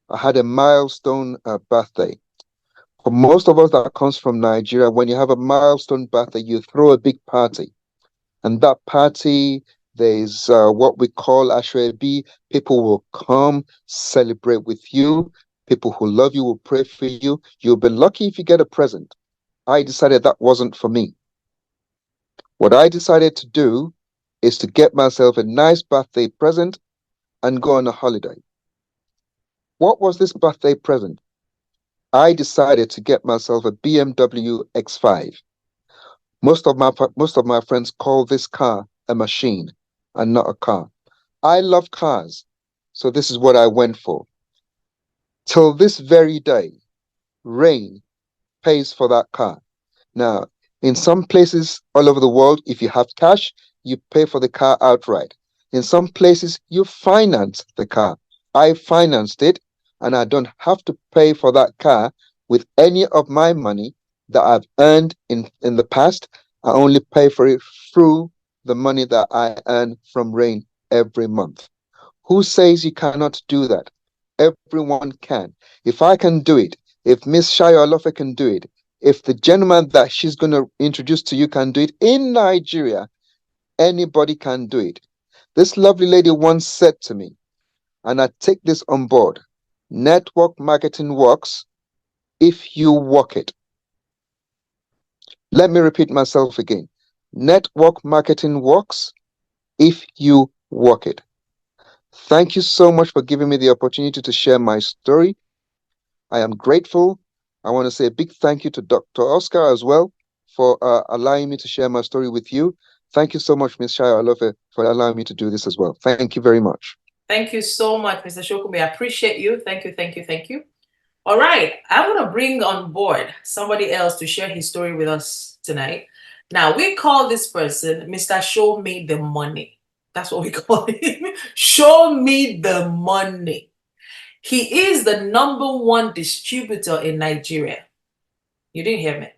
I had a milestone birthday. For most of us that comes from Nigeria, when you have a milestone birthday, you throw a big party. And that party, there's what we call Ashwebi. People will come, celebrate with you. People who love you will pray for you. You'll be lucky if you get a present. I decided that wasn't for me. What I decided to do is to get myself a nice birthday present and go on a holiday. What was this birthday present? I decided to get myself a BMW X5. Most of my friends call this car a machine and not a car. I love cars, so this is what I went for. Till this very day, Rain pays for that car. Now, in some places all over the world, if you have cash, you pay for the car outright. In some places, you finance the car. I financed it, and I don't have to pay for that car with any of my money that I've earned in the past. I only pay for it through the money that I earn from Rain every month. Who says you cannot do that? Everyone can. If I can do it, if Miss Shayo Alofe can do it, if the gentleman that she's going to introduce to you can do it in Nigeria, anybody can do it. This lovely lady once said to me, and I take this on board, network marketing works if you work it. Let me repeat myself again. Network marketing works if you work it. Thank you so much for giving me the opportunity to share my story. I am grateful. I want to say a big thank you to Dr. Oscar as well for allowing me to share my story with you. Thank you so much, Ms. Shayo Alofe, for allowing me to do this as well. Thank you very much. Thank you so much, Mr. Shokunbi. I appreciate you. Thank you, thank you, thank you. All right, I want to bring on board somebody else to share his story with us tonight. Now, we call this person Mr. Show Me the Money. That's what we call him. Show me the money. He is the #1 distributor in Nigeria. You didn't hear me.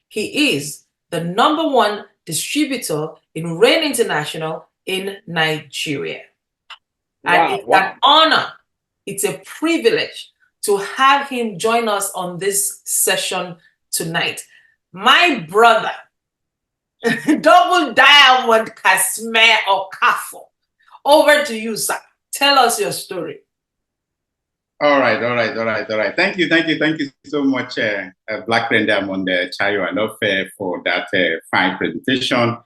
He is the #1 distributor in Rain International in Nigeria. And it's an honor, it's a privilege to have him join us on this session tonight. My brother, Double Diamond Kasme Okafo. Over to you, sir. Tell us your story. All right. Thank you so much, Black Rain Diamond Shayo Alofe, for that fine presentation.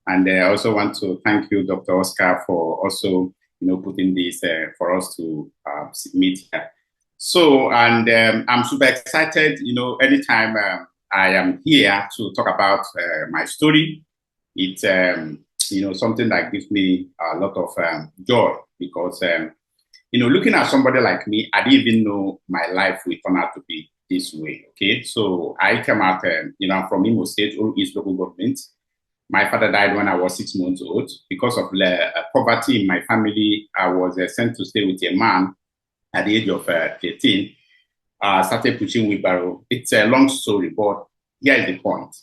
And I also want to thank you, Dr. Oscar, for also putting this for us to submit here. So, and I'm super excited. Anytime I am here to talk about my story, it's something that gives me a lot of joy because. Looking at somebody like me, I didn't even know my life would turn out to be this way. Okay, so I came out, I'm from Imo State, East local government. My father died when I was 6 months old. Because of poverty in my family, I was sent to stay with a man at the age of 13. Started pushing wheelbarrow. It's a long story, but here is the point.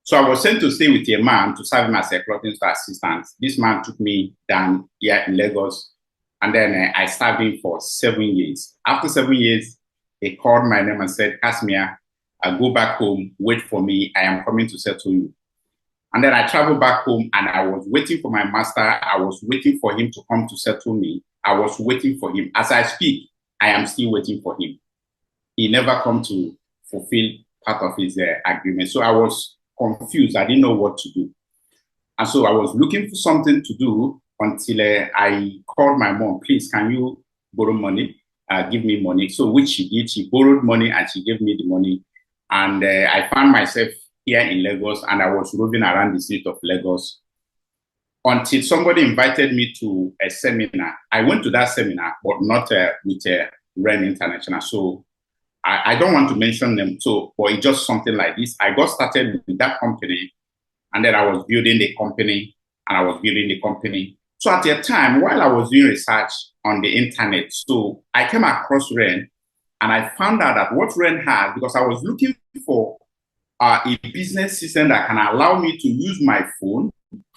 So I was sent to stay with a man to serve him as a clothing store assistant. This man took me down here in Lagos. And then I served him for 7 years. After 7 years, he called my name and said, Kasmia, go back home, wait for me. I am coming to settle you. And then I traveled back home and I was waiting for my master. I was waiting for him to come to settle me. I was waiting for him. As I speak, I am still waiting for him. He never come to fulfill part of his agreement. So I was confused. I didn't know what to do. And so I was looking for something to do until I called my mom, please, can you borrow money? Give me money. So which she did, she borrowed money and she gave me the money. And I found myself here in Lagos, and I was roving around the street of Lagos until somebody invited me to a seminar. I went to that seminar, but not with RAIN International. So I don't want to mention them. So, but it's just something like this. I got started with that company, and then I was building the company, and I was building the company. So at the time, while I was doing research on the internet, so I came across RAIN, and I found out that what RAIN had, because I was looking for a business system that can allow me to use my phone,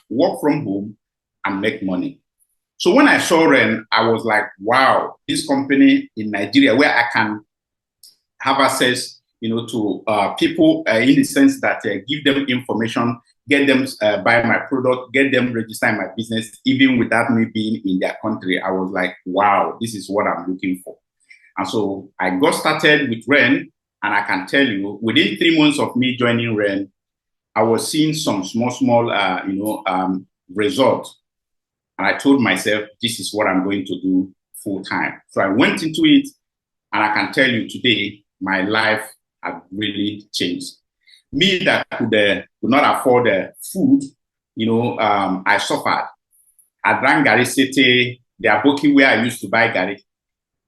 work from home, and make money. So when I saw RAIN, I was like, wow, this company in Nigeria where I can have access, to people in the sense that give them information, get them buy my product, get them register in my business, even without me being in their country. I was like, wow, this is what I'm looking for. And so I got started with RAIN, and I can tell you, within 3 months of me joining RAIN, I was seeing some small, results. And I told myself, this is what I'm going to do full time. So I went into it, and I can tell you today, my life had really changed. Me that could not afford food, I suffered. I drank Gary City, the Aboki where I used to buy Gary.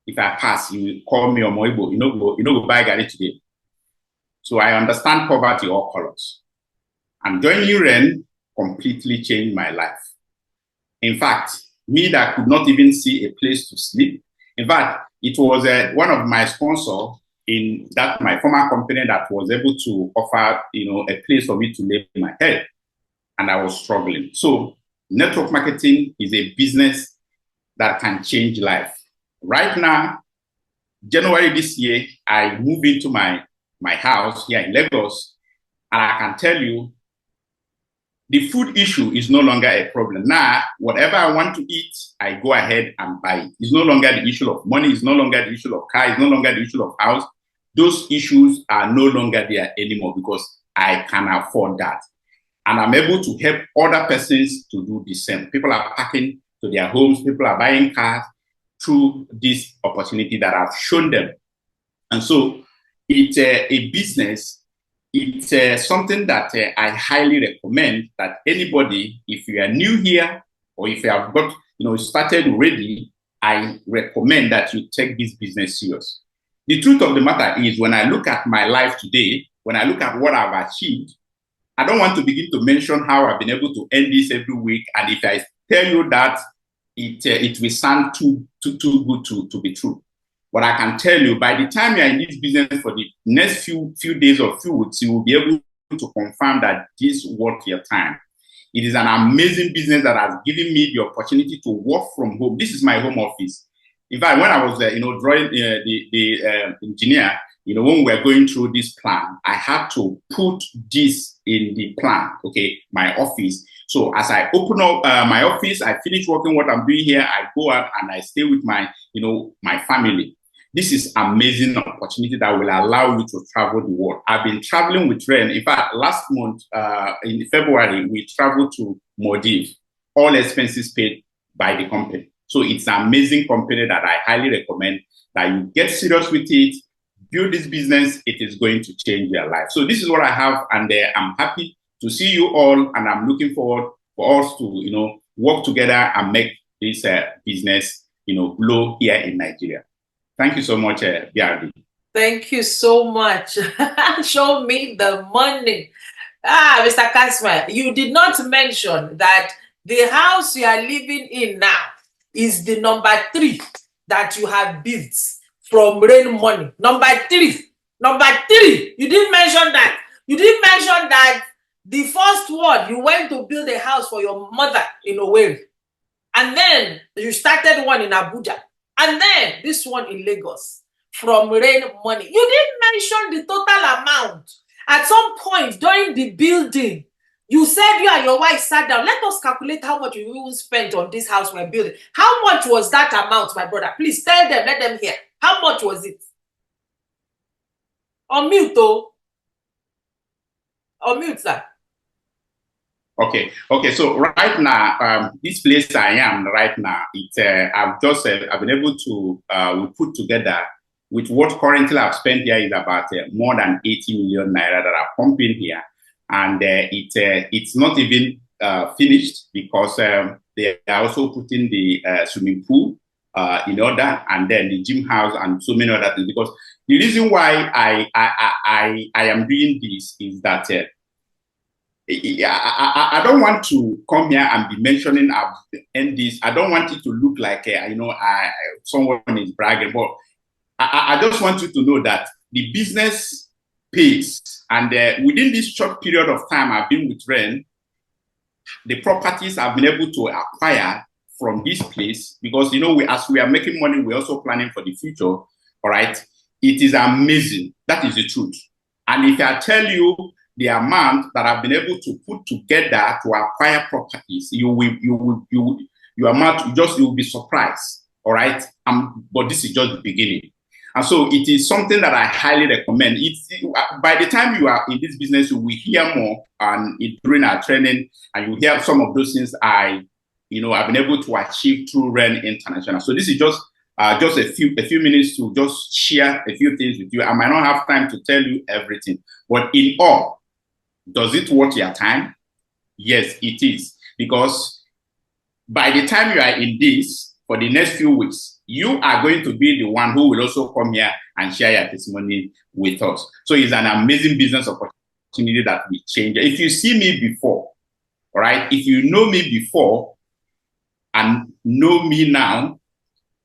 If I pass, you call me Omoibo, go buy Gary today. So I understand poverty all colors. And joining RAIN completely changed my life. In fact, me that could not even see a place to sleep. In fact, it was one of my sponsors in that my former company that was able to offer, a place for me to lay my head, and I was struggling. So network marketing is a business that can change life. Right now, January this year, I moved into my house here in Lagos, and I can tell you, the food issue is no longer a problem. Now, whatever I want to eat, I go ahead and buy it. It's no longer the issue of money. It's no longer the issue of car. It's no longer the issue of house. Those issues are no longer there anymore because I can afford that. And I'm able to help other persons to do the same. People are packing to their homes. People are buying cars through this opportunity that I've shown them. And so it's a business. It's something that I highly recommend that anybody, if you are new here or if you have got, started already, I recommend that you take this business serious. The truth of the matter is, when I look at my life today, when I look at what I've achieved, I don't want to begin to mention how I've been able to earn this every week. And if I tell you that, it will sound too good to be true. But I can tell you, by the time you're in this business for the next few days or few weeks, you will be able to confirm that this is worth your time. It is an amazing business that has given me the opportunity to work from home. This is my home office. In fact, when I was, drawing the engineer, when we were going through this plan, I had to put this in the plan, okay, my office. So as I open up my office, I finish working what I'm doing here, I go out and I stay with my, my family. This is amazing opportunity that will allow you to travel the world. I've been traveling with RAIN. In fact, last month, in February, we traveled to Maldives, all expenses paid by the company. So it's an amazing company that I highly recommend that you get serious with it, build this business. It is going to change your life. So this is what I have, and I'm happy to see you all, and I'm looking forward for us to, work together and make this business, blow here in Nigeria. Thank you so much, BRB. Thank you so much. Show me the money. Mr. Kasma, you did not mention that the house you are living in now is the number 3 that you have built from RAIN money. Number 3. Number 3. You didn't mention that. You didn't mention that the first one, you went to build a house for your mother in Owerri. And then you started one in Abuja. And then this one in Lagos from RAIN money. You didn't mention the total amount. At some point during the building, you said you and your wife sat down. Let us calculate how much you spent on this house we're building. How much was that amount, my brother? Please tell them, let them hear. How much was it? Unmute, though. Unmute, sir. Okay. So right now, this place I am right now, I've been able to we put together with what currently I've spent here is about more than 80 million naira that are pumping here. and it's not even finished because they are also putting the swimming pool in order, and then the gym house and so many other things. Because the reason why I am doing this is that I don't want to come here and be mentioning and this. I don't want it to look like someone is bragging, but I just want you to know that the business pays, and within this short period of time I've been with Ren, the properties I've been able to acquire from this place, because as we are making money, we're also planning for the future. All right, it is amazing. That is the truth. And if I tell you the amount that I've been able to put together to acquire properties, you will be surprised. All right, but this is just the beginning. And so it is something that I highly recommend. By the time you are in this business, you will hear more and during our training, and you hear some of those things I've been able to achieve through Ren International. So this is just a few minutes to just share a few things with you. I might not have time to tell you everything, but in all, does it worth your time? Yes, it is. Because by the time you are in this for the next few weeks, you are going to be the one who will also come here and share your testimony with us. So it's an amazing business opportunity that will change. If you see me before, all right, if you know me before and know me now,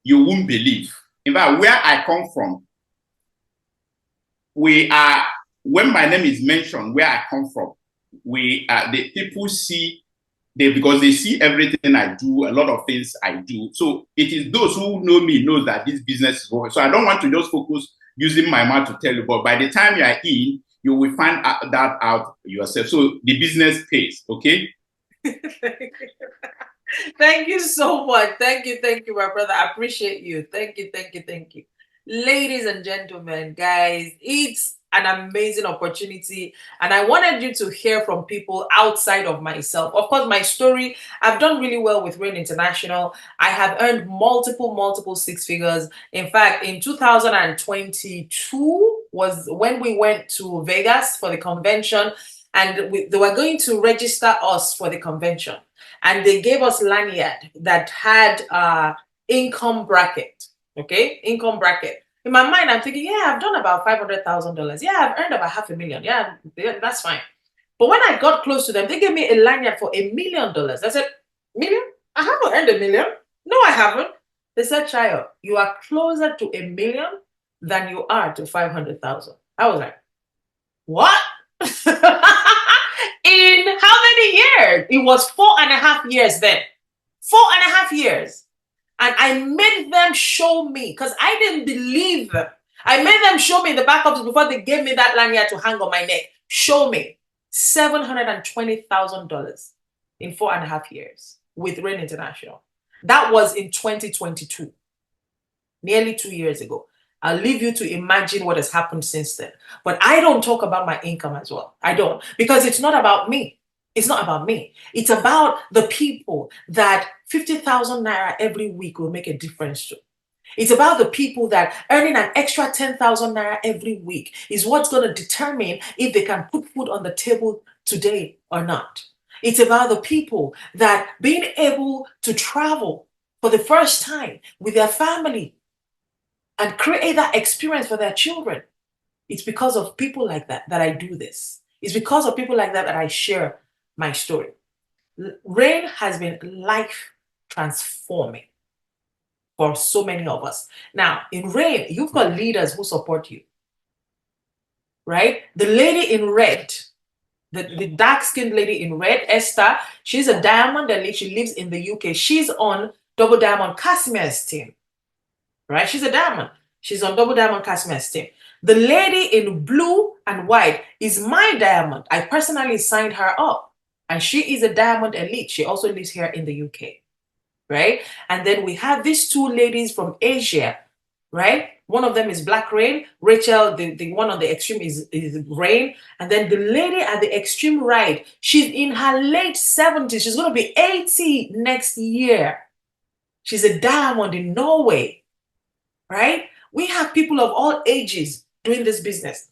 you won't believe. In fact, where I come from, when my name is mentioned, where I come from, the people see, because they see everything I do, a lot of things I do. So it is those who know me know that this business is going. So I don't want to just focus using my mouth to tell you, but by the time you are in, you will find that out yourself. So the business pays, okay? Thank you so much. Thank you, my brother. I appreciate you. Thank you. Ladies and gentlemen, guys, it's an amazing opportunity, and I wanted you to hear from people outside of myself. Of course, my story, I've done really well with Rain International. I have earned multiple six figures. In fact, in 2022 was when we went to Vegas for the convention, and they were going to register us for the convention, and they gave us lanyard that had income bracket. Okay, income bracket. In my mind, I'm thinking, yeah, I've done about $500,000. Yeah, I've earned about $500,000. Yeah, that's fine. But when I got close to them, they gave me a lanyard for $1 million. I said, million? I haven't earned $1 million. No, I haven't. They said, Shayo, you are closer to $1 million than you are to 500,000. I was like, what? In how many years? It was 4.5 years then. 4.5 years. And I made them show me, because I didn't believe them. I made them show me in the back office before they gave me that lanyard to hang on my neck. Show me $720,000 in 4.5 years with Rain International. That was in 2022, nearly 2 years ago. I'll leave you to imagine what has happened since then. But I don't talk about my income as well. I don't, because it's not about me. It's not about me. It's about the people that 50,000 naira every week will make a difference to. It's about the people that earning an extra 10,000 naira every week is what's going to determine if they can put food on the table today or not. It's about the people that being able to travel for the first time with their family and create that experience for their children. It's because of people like that I do this. It's because of people like that I share my story. Rain has been life transforming for so many of us. Now, in Rain, you've got leaders who support you, right? The lady in red, the dark-skinned lady in red, Esther, she's a diamond elite. She lives in the UK. She's on Double Diamond Casimir's team, right? She's a diamond. She's on Double Diamond Casimir's team. The lady in blue and white is my diamond. I personally signed her up. And she is a diamond elite. She also lives here in the UK, right? And then we have these two ladies from Asia, right? One of them is Black Rain. Rachel, the one on the extreme is Rain. And then the lady at the extreme right, she's in her late 70s. She's going to be 80 next year. She's a diamond in Norway, right? We have people of all ages doing this business.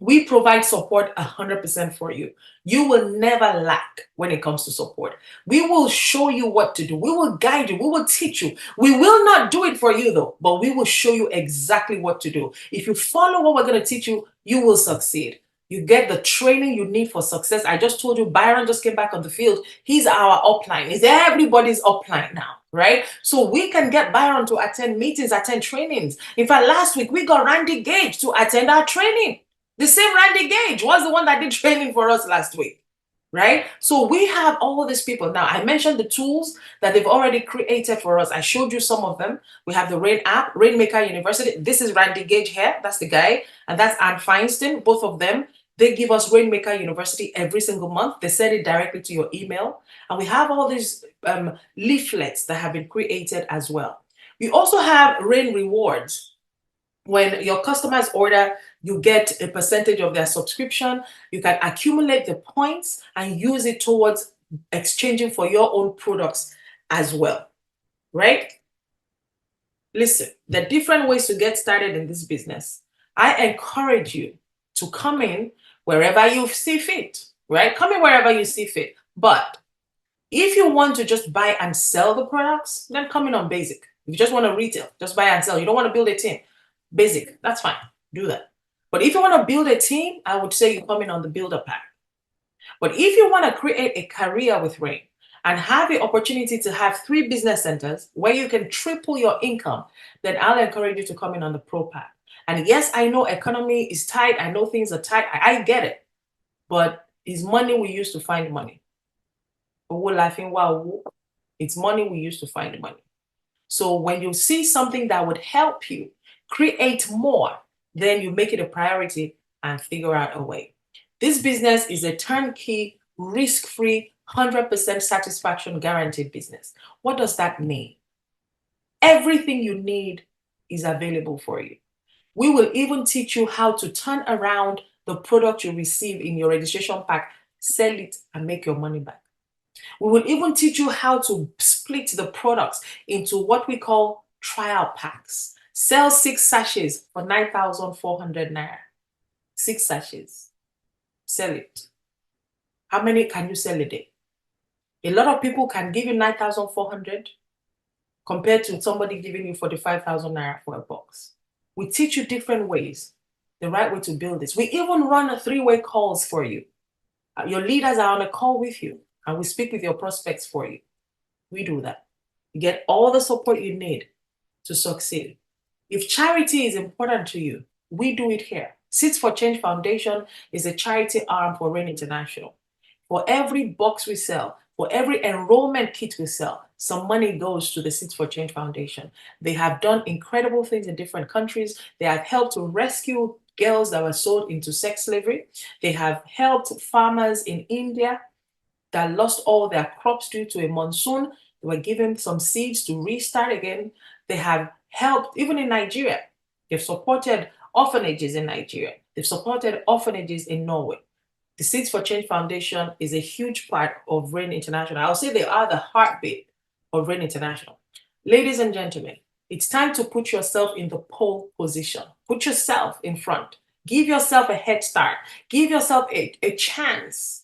We provide support 100% for you. You will never lack when it comes to support. We will show you what to do. We will guide you. We will teach you. We will not do it for you though, but we will show you exactly what to do. If you follow what we're going to teach you, you will succeed. You get the training you need for success. I just told you, Byron just came back on the field. He's our upline. He's everybody's upline now, right? So we can get Byron to attend meetings, attend trainings. In fact, last week we got Randy Gage to attend our training. The same Randy Gage was the one that did training for us last week, right? So we have all these people. Now, I mentioned the tools that they've already created for us. I showed you some of them. We have the Rain app, Rainmaker University. This is Randy Gage here. That's the guy. And that's Ann Feinstein. Both of them, they give us Rainmaker University every single month. They send it directly to your email. And we have all these leaflets that have been created as well. We also have Rain Rewards. When your customers order, you get a percentage of their subscription. You can accumulate the points and use it towards exchanging for your own products as well, right? Listen, there are different ways to get started in this business. I encourage you to come in wherever you see fit, right? Come in wherever you see fit. But if you want to just buy and sell the products, then come in on basic. If you just want to retail, just buy and sell. You don't want to build a team. Basic, that's fine. Do that. But if you want to build a team, I would say you come in on the builder pack. But if you want to create a career with Rain and have the opportunity to have 3 business centers where you can triple your income, then I'll encourage you to come in on the pro pack. And yes, I know economy is tight. I know things are tight. I get it. But it's money we use to find money. It's money we use to find money. So when you see something that would help you create more, then you make it a priority and figure out a way. This business is a turnkey, risk-free, 100% satisfaction guaranteed business. What does that mean? Everything you need is available for you. We will even teach you how to turn around the product you receive in your registration pack, sell it, and make your money back. We will even teach you how to split the products into what we call trial packs. Sell 6 sachets for 9,400 naira. 6 sachets. Sell it. How many can you sell a day? A lot of people can give you 9,400 compared to somebody giving you 45,000 naira for a box. We teach you different ways, the right way to build this. We even run 3-way calls for you. Your leaders are on a call with you, and we speak with your prospects for you. We do that. You get all the support you need to succeed. If charity is important to you, we do it here. Seeds for Change Foundation is a charity arm for Rain International. For every box we sell, for every enrollment kit we sell, some money goes to the Seeds for Change Foundation. They have done incredible things in different countries. They have helped to rescue girls that were sold into sex slavery. They have helped farmers in India that lost all their crops due to a monsoon. They were given some seeds to restart again. They have helped, even in Nigeria. They've supported orphanages in Nigeria. They've supported orphanages in Norway. The Seeds for Change Foundation is a huge part of Rain International. I'll say they are the heartbeat of Rain International. Ladies and gentlemen, it's time to put yourself in the pole position. Put yourself in front. Give yourself a head start. Give yourself a chance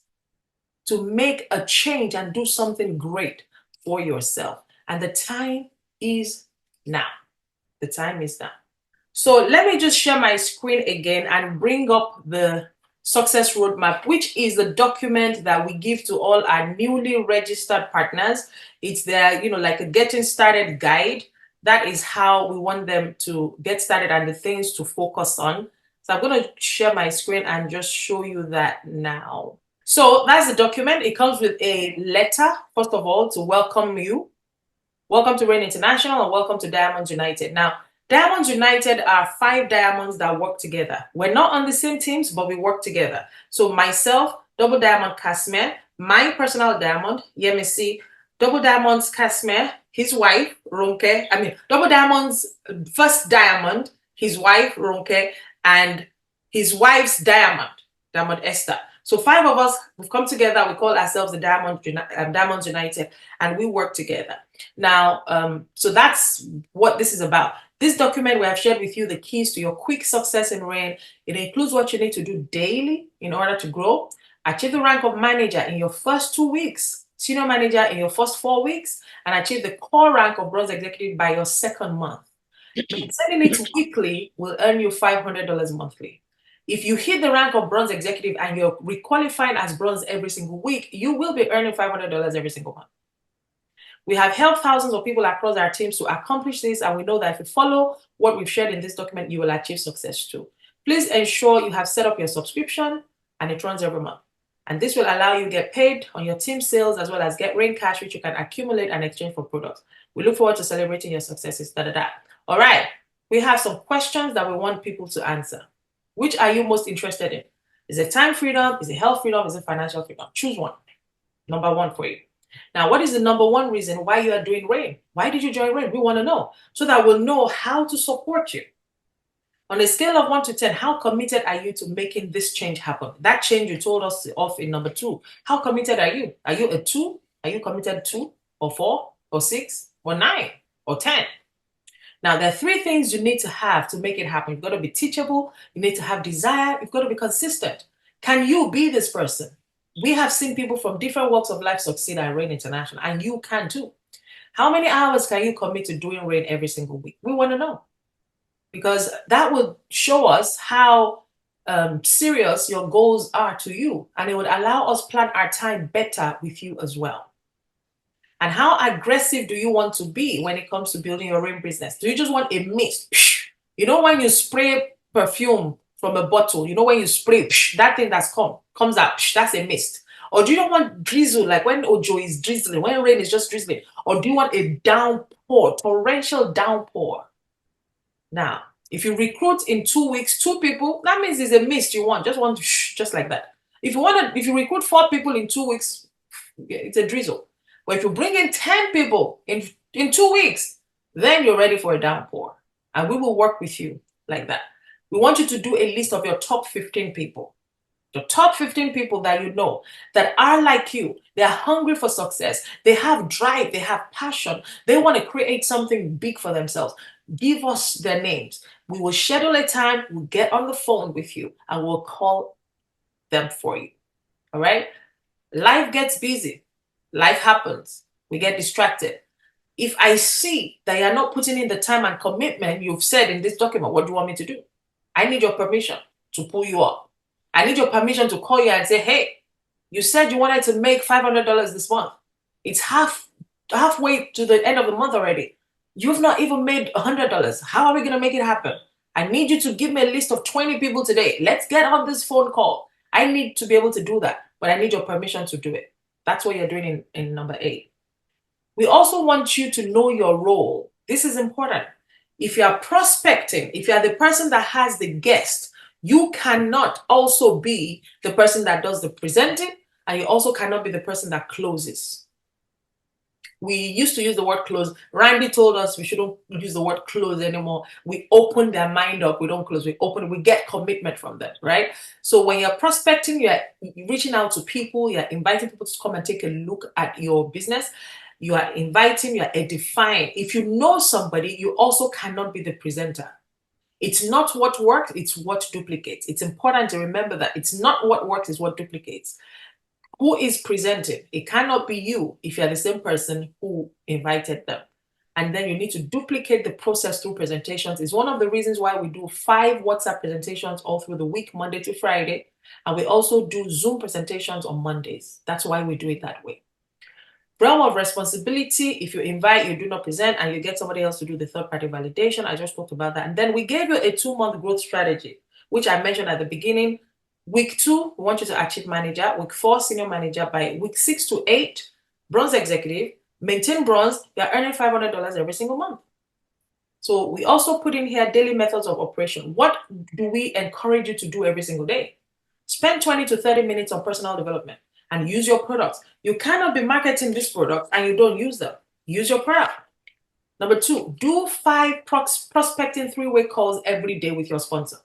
to make a change and do something great for yourself. And the time is now. The time is now. So let me just share my screen again and bring up the Success Roadmap, which is the document that we give to all our newly registered partners. It's their, like a getting started guide. That is how we want them to get started and the things to focus on. So I'm going to share my screen and just show you that now. So that's the document. It comes with a letter, first of all, to welcome you. Welcome to Rain International and welcome to Diamonds United. Now, Diamonds United are 5 diamonds that work together. We're not on the same teams, but we work together. So myself, Double Diamond Kasmer, my personal diamond, Yemisi, Double Diamonds Kasmer, his wife, Ronke, Double Diamond's first diamond, his wife, Ronke, and his wife's diamond, Diamond Esther. So 5 of us, we've come together. We call ourselves the Diamonds United, and we work together. Now, so that's what this is about. This document, we have shared with you the keys to your quick success in RAIN. It includes what you need to do daily in order to grow, achieve the rank of manager in your first 2 weeks, senior manager in your first 4 weeks, and achieve the core rank of bronze executive by your second month. Sending it weekly will earn you $500 monthly. If you hit the rank of bronze executive and you're requalifying as bronze every single week, you will be earning $500 every single month. We have helped thousands of people across our teams to accomplish this, and we know that if you follow what we've shared in this document, you will achieve success too. Please ensure you have set up your subscription and it runs every month. And this will allow you to get paid on your team sales as well as get RAIN cash, which you can accumulate and exchange for products. We look forward to celebrating your successes. All right, we have some questions that we want people to answer. Which are you most interested in? Is it time freedom? Is it health freedom? Is it financial freedom? Choose one. Number one for you. Now, what is the number one reason why you are doing RAIN? Why did you join RAIN? We want to know so that we'll know how to support you. On a scale of 1 to 10, how committed are you to making this change happen? That change you told us of in number 2. How committed are you? Are you a 2? Are you committed 2 or 4 or 6 or 9 or 10? Now, there are 3 things you need to have to make it happen. You've got to be teachable. You need to have desire. You've got to be consistent. Can you be this person? We have seen people from different walks of life succeed at RAIN International, and you can too. How many hours can you commit to doing RAIN every single week? We want to know, because that will show us how serious your goals are to you, and it would allow us plan our time better with you as well. And how aggressive do you want to be when it comes to building your RAIN business? Do you just want a mist? You know, when you spray perfume from a bottle, you know, when you spray, that thing that's comes out, that's a mist. Or do you don't want drizzle, like when Ojo is drizzling, when rain is just drizzling? Or do you want a downpour, torrential downpour? Now, if you recruit in 2 weeks, 2 people, that means it's a mist you want, just like that. If you recruit 4 people in 2 weeks, it's a drizzle. But if you bring in 10 people in 2 weeks, then you're ready for a downpour. And we will work with you like that. We want you to do a list of your top 15 people. The top 15 people that you know that are like you. They're hungry for success. They have drive. They have passion. They want to create something big for themselves. Give us their names. We will schedule a time. We'll get on the phone with you and we'll call them for you. All right? Life gets busy. Life happens. We get distracted. If I see that you're not putting in the time and commitment you've said in this document, what do you want me to do? I need your permission to pull you up. I need your permission to call you and say, hey, you said you wanted to make $500 this month. It's halfway to the end of the month already. You've not even made $100. How are we going to make it happen? I need you to give me a list of 20 people today. Let's get on this phone call. I need to be able to do that, but I need your permission to do it. That's what you're doing in number 8. We also want you to know your role. This is important. If you are prospecting, if you are the person that has the guest, you cannot also be the person that does the presenting, and you also cannot be the person that closes. We used to use the word close. Randy told us we shouldn't use the word close anymore. We open their mind up. We don't close. We open. We get commitment from them, right? So when you're prospecting, you're reaching out to people. You're inviting people to come and take a look at your business. You are inviting. You're edifying. If you know somebody, you also cannot be the presenter. It's not what works. It's what duplicates. It's important to remember that it's not what works. It's what duplicates. Who is presenting? It cannot be you if you're the same person who invited them. And then you need to duplicate the process through presentations. It's one of the reasons why we do 5 WhatsApp presentations all through the week, Monday to Friday. And we also do Zoom presentations on Mondays. That's why we do it that way. Realm of responsibility, if you invite, you do not present, and you get somebody else to do the third-party validation. I just talked about that. And then we gave you a 2-month growth strategy, which I mentioned at the beginning. Week 2, we want you to achieve manager. Week 4, senior manager. By week 6 to 8, bronze executive. Maintain bronze. You're earning $500 every single month. So we also put in here daily methods of operation. What do we encourage you to do every single day? Spend 20 to 30 minutes on personal development and use your products. You cannot be marketing this product and you don't use them. Use your product. Number 2, do 5 prospecting 3-way calls every day with your sponsor.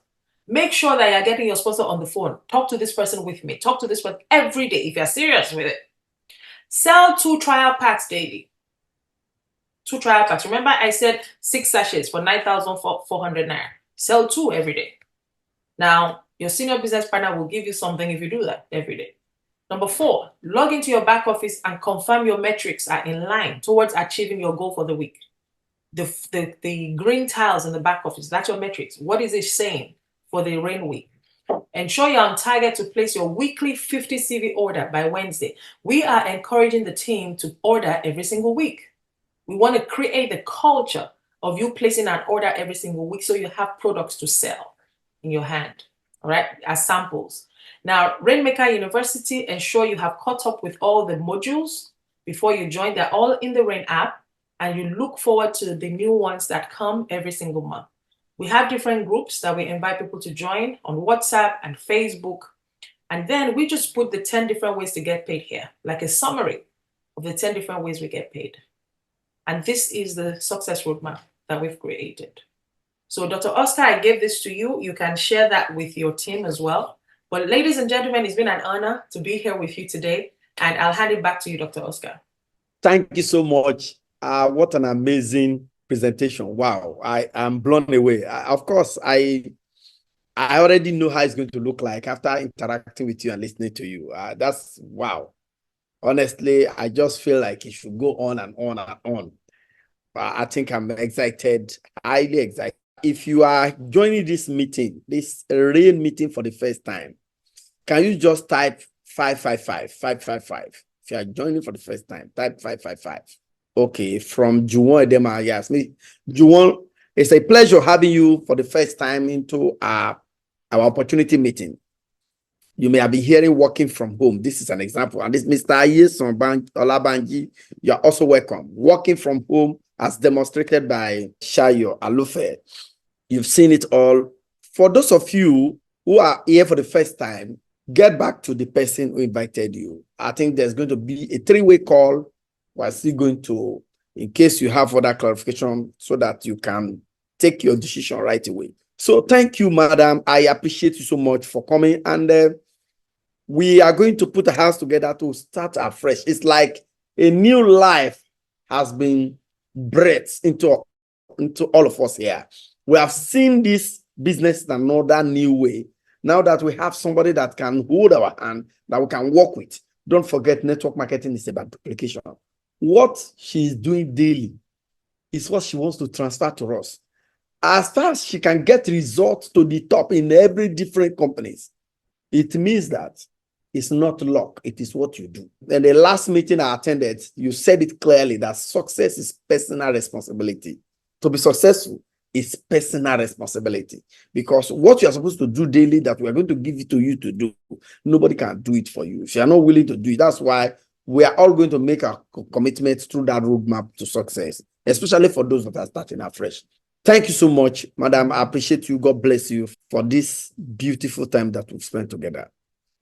Make sure that you're getting your sponsor on the phone. Talk to this person with me. Talk to this person every day if you're serious with it. Sell 2 trial packs daily. 2 trial packs. Remember, I said 6 sachets for 9,400 naira. Sell 2 every day. Now, your senior business partner will give you something if you do that every day. Number 4, log into your back office and confirm your metrics are in line towards achieving your goal for the week. The green tiles in the back office, that's your metrics. What is it saying for the rain week? Ensure you're on target to place your weekly 50 CV order by Wednesday. We are encouraging the team to order every single week. We want to create the culture of you placing an order every single week so you have products to sell in your hand, all right, as samples. Now, Rainmaker University, ensure you have caught up with all the modules before you join. They're all in the Rain app, and you look forward to the new ones that come every single month. We have different groups that we invite people to join on WhatsApp and Facebook. And then we just put the 10 different ways to get paid here, like a summary of the 10 different ways we get paid. And this is the success roadmap that we've created. So Dr. Oscar, I gave this to you. You can share that with your team as well. But ladies and gentlemen, it's been an honor to be here with you today. And I'll hand it back to you, Dr. Oscar. Thank you so much. What an amazing presentation. Wow. I am blown away. Of course, I already know how it's going to look like after interacting with you and listening to you. That's wow. Honestly, I just feel like it should go on and on and on. I think I'm excited, highly excited. If you are joining this meeting, this real meeting for the first time, can you just type 555? If you are joining for the first time, type 555. Okay, from Juwon Edema, yes. Juwon, it's a pleasure having you for the first time into our opportunity meeting. You may have been hearing working from home. This is an example. And this Mr. Ayeson Olabanji, you are also welcome. Working from home as demonstrated by Shayo Alofe. You've seen it all. For those of you who are here for the first time, get back to the person who invited you. I think there's going to be a 3-way call. We're still going to, in case you have further clarification, so that you can take your decision right away. So thank you, madam. I appreciate you so much for coming. And we are going to put a house together to start afresh. It's like a new life has been breathed into all of us here. We have seen this business in another new way. Now that we have somebody that can hold our hand, that we can work with. Don't forget, network marketing is about duplication. What she's doing daily is what she wants to transfer to us. As far as she can get results to the top in every different companies, it means that it's not luck, it is what you do. In the last meeting I attended, you said it clearly that success is personal responsibility. To be successful is personal responsibility, because what you are supposed to do daily that we are going to give it to you to do, nobody can do it for you if you are not willing to do it. That's why we are all going to make a commitment through that roadmap to success, especially for those that are starting afresh. Thank you so much, madam. I appreciate you. God bless you for this beautiful time that we've spent together.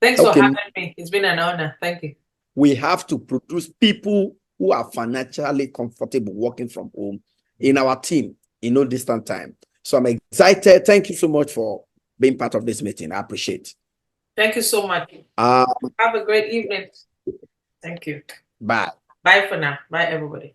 Thanks for having me. It's been an honor. Thank you. We have to produce people who are financially comfortable working from home in our team in no distant time. So I'm excited. Thank you so much for being part of this meeting. I appreciate. Thank you so much. Have a great evening. Thank you. Bye. Bye for now. Bye, everybody.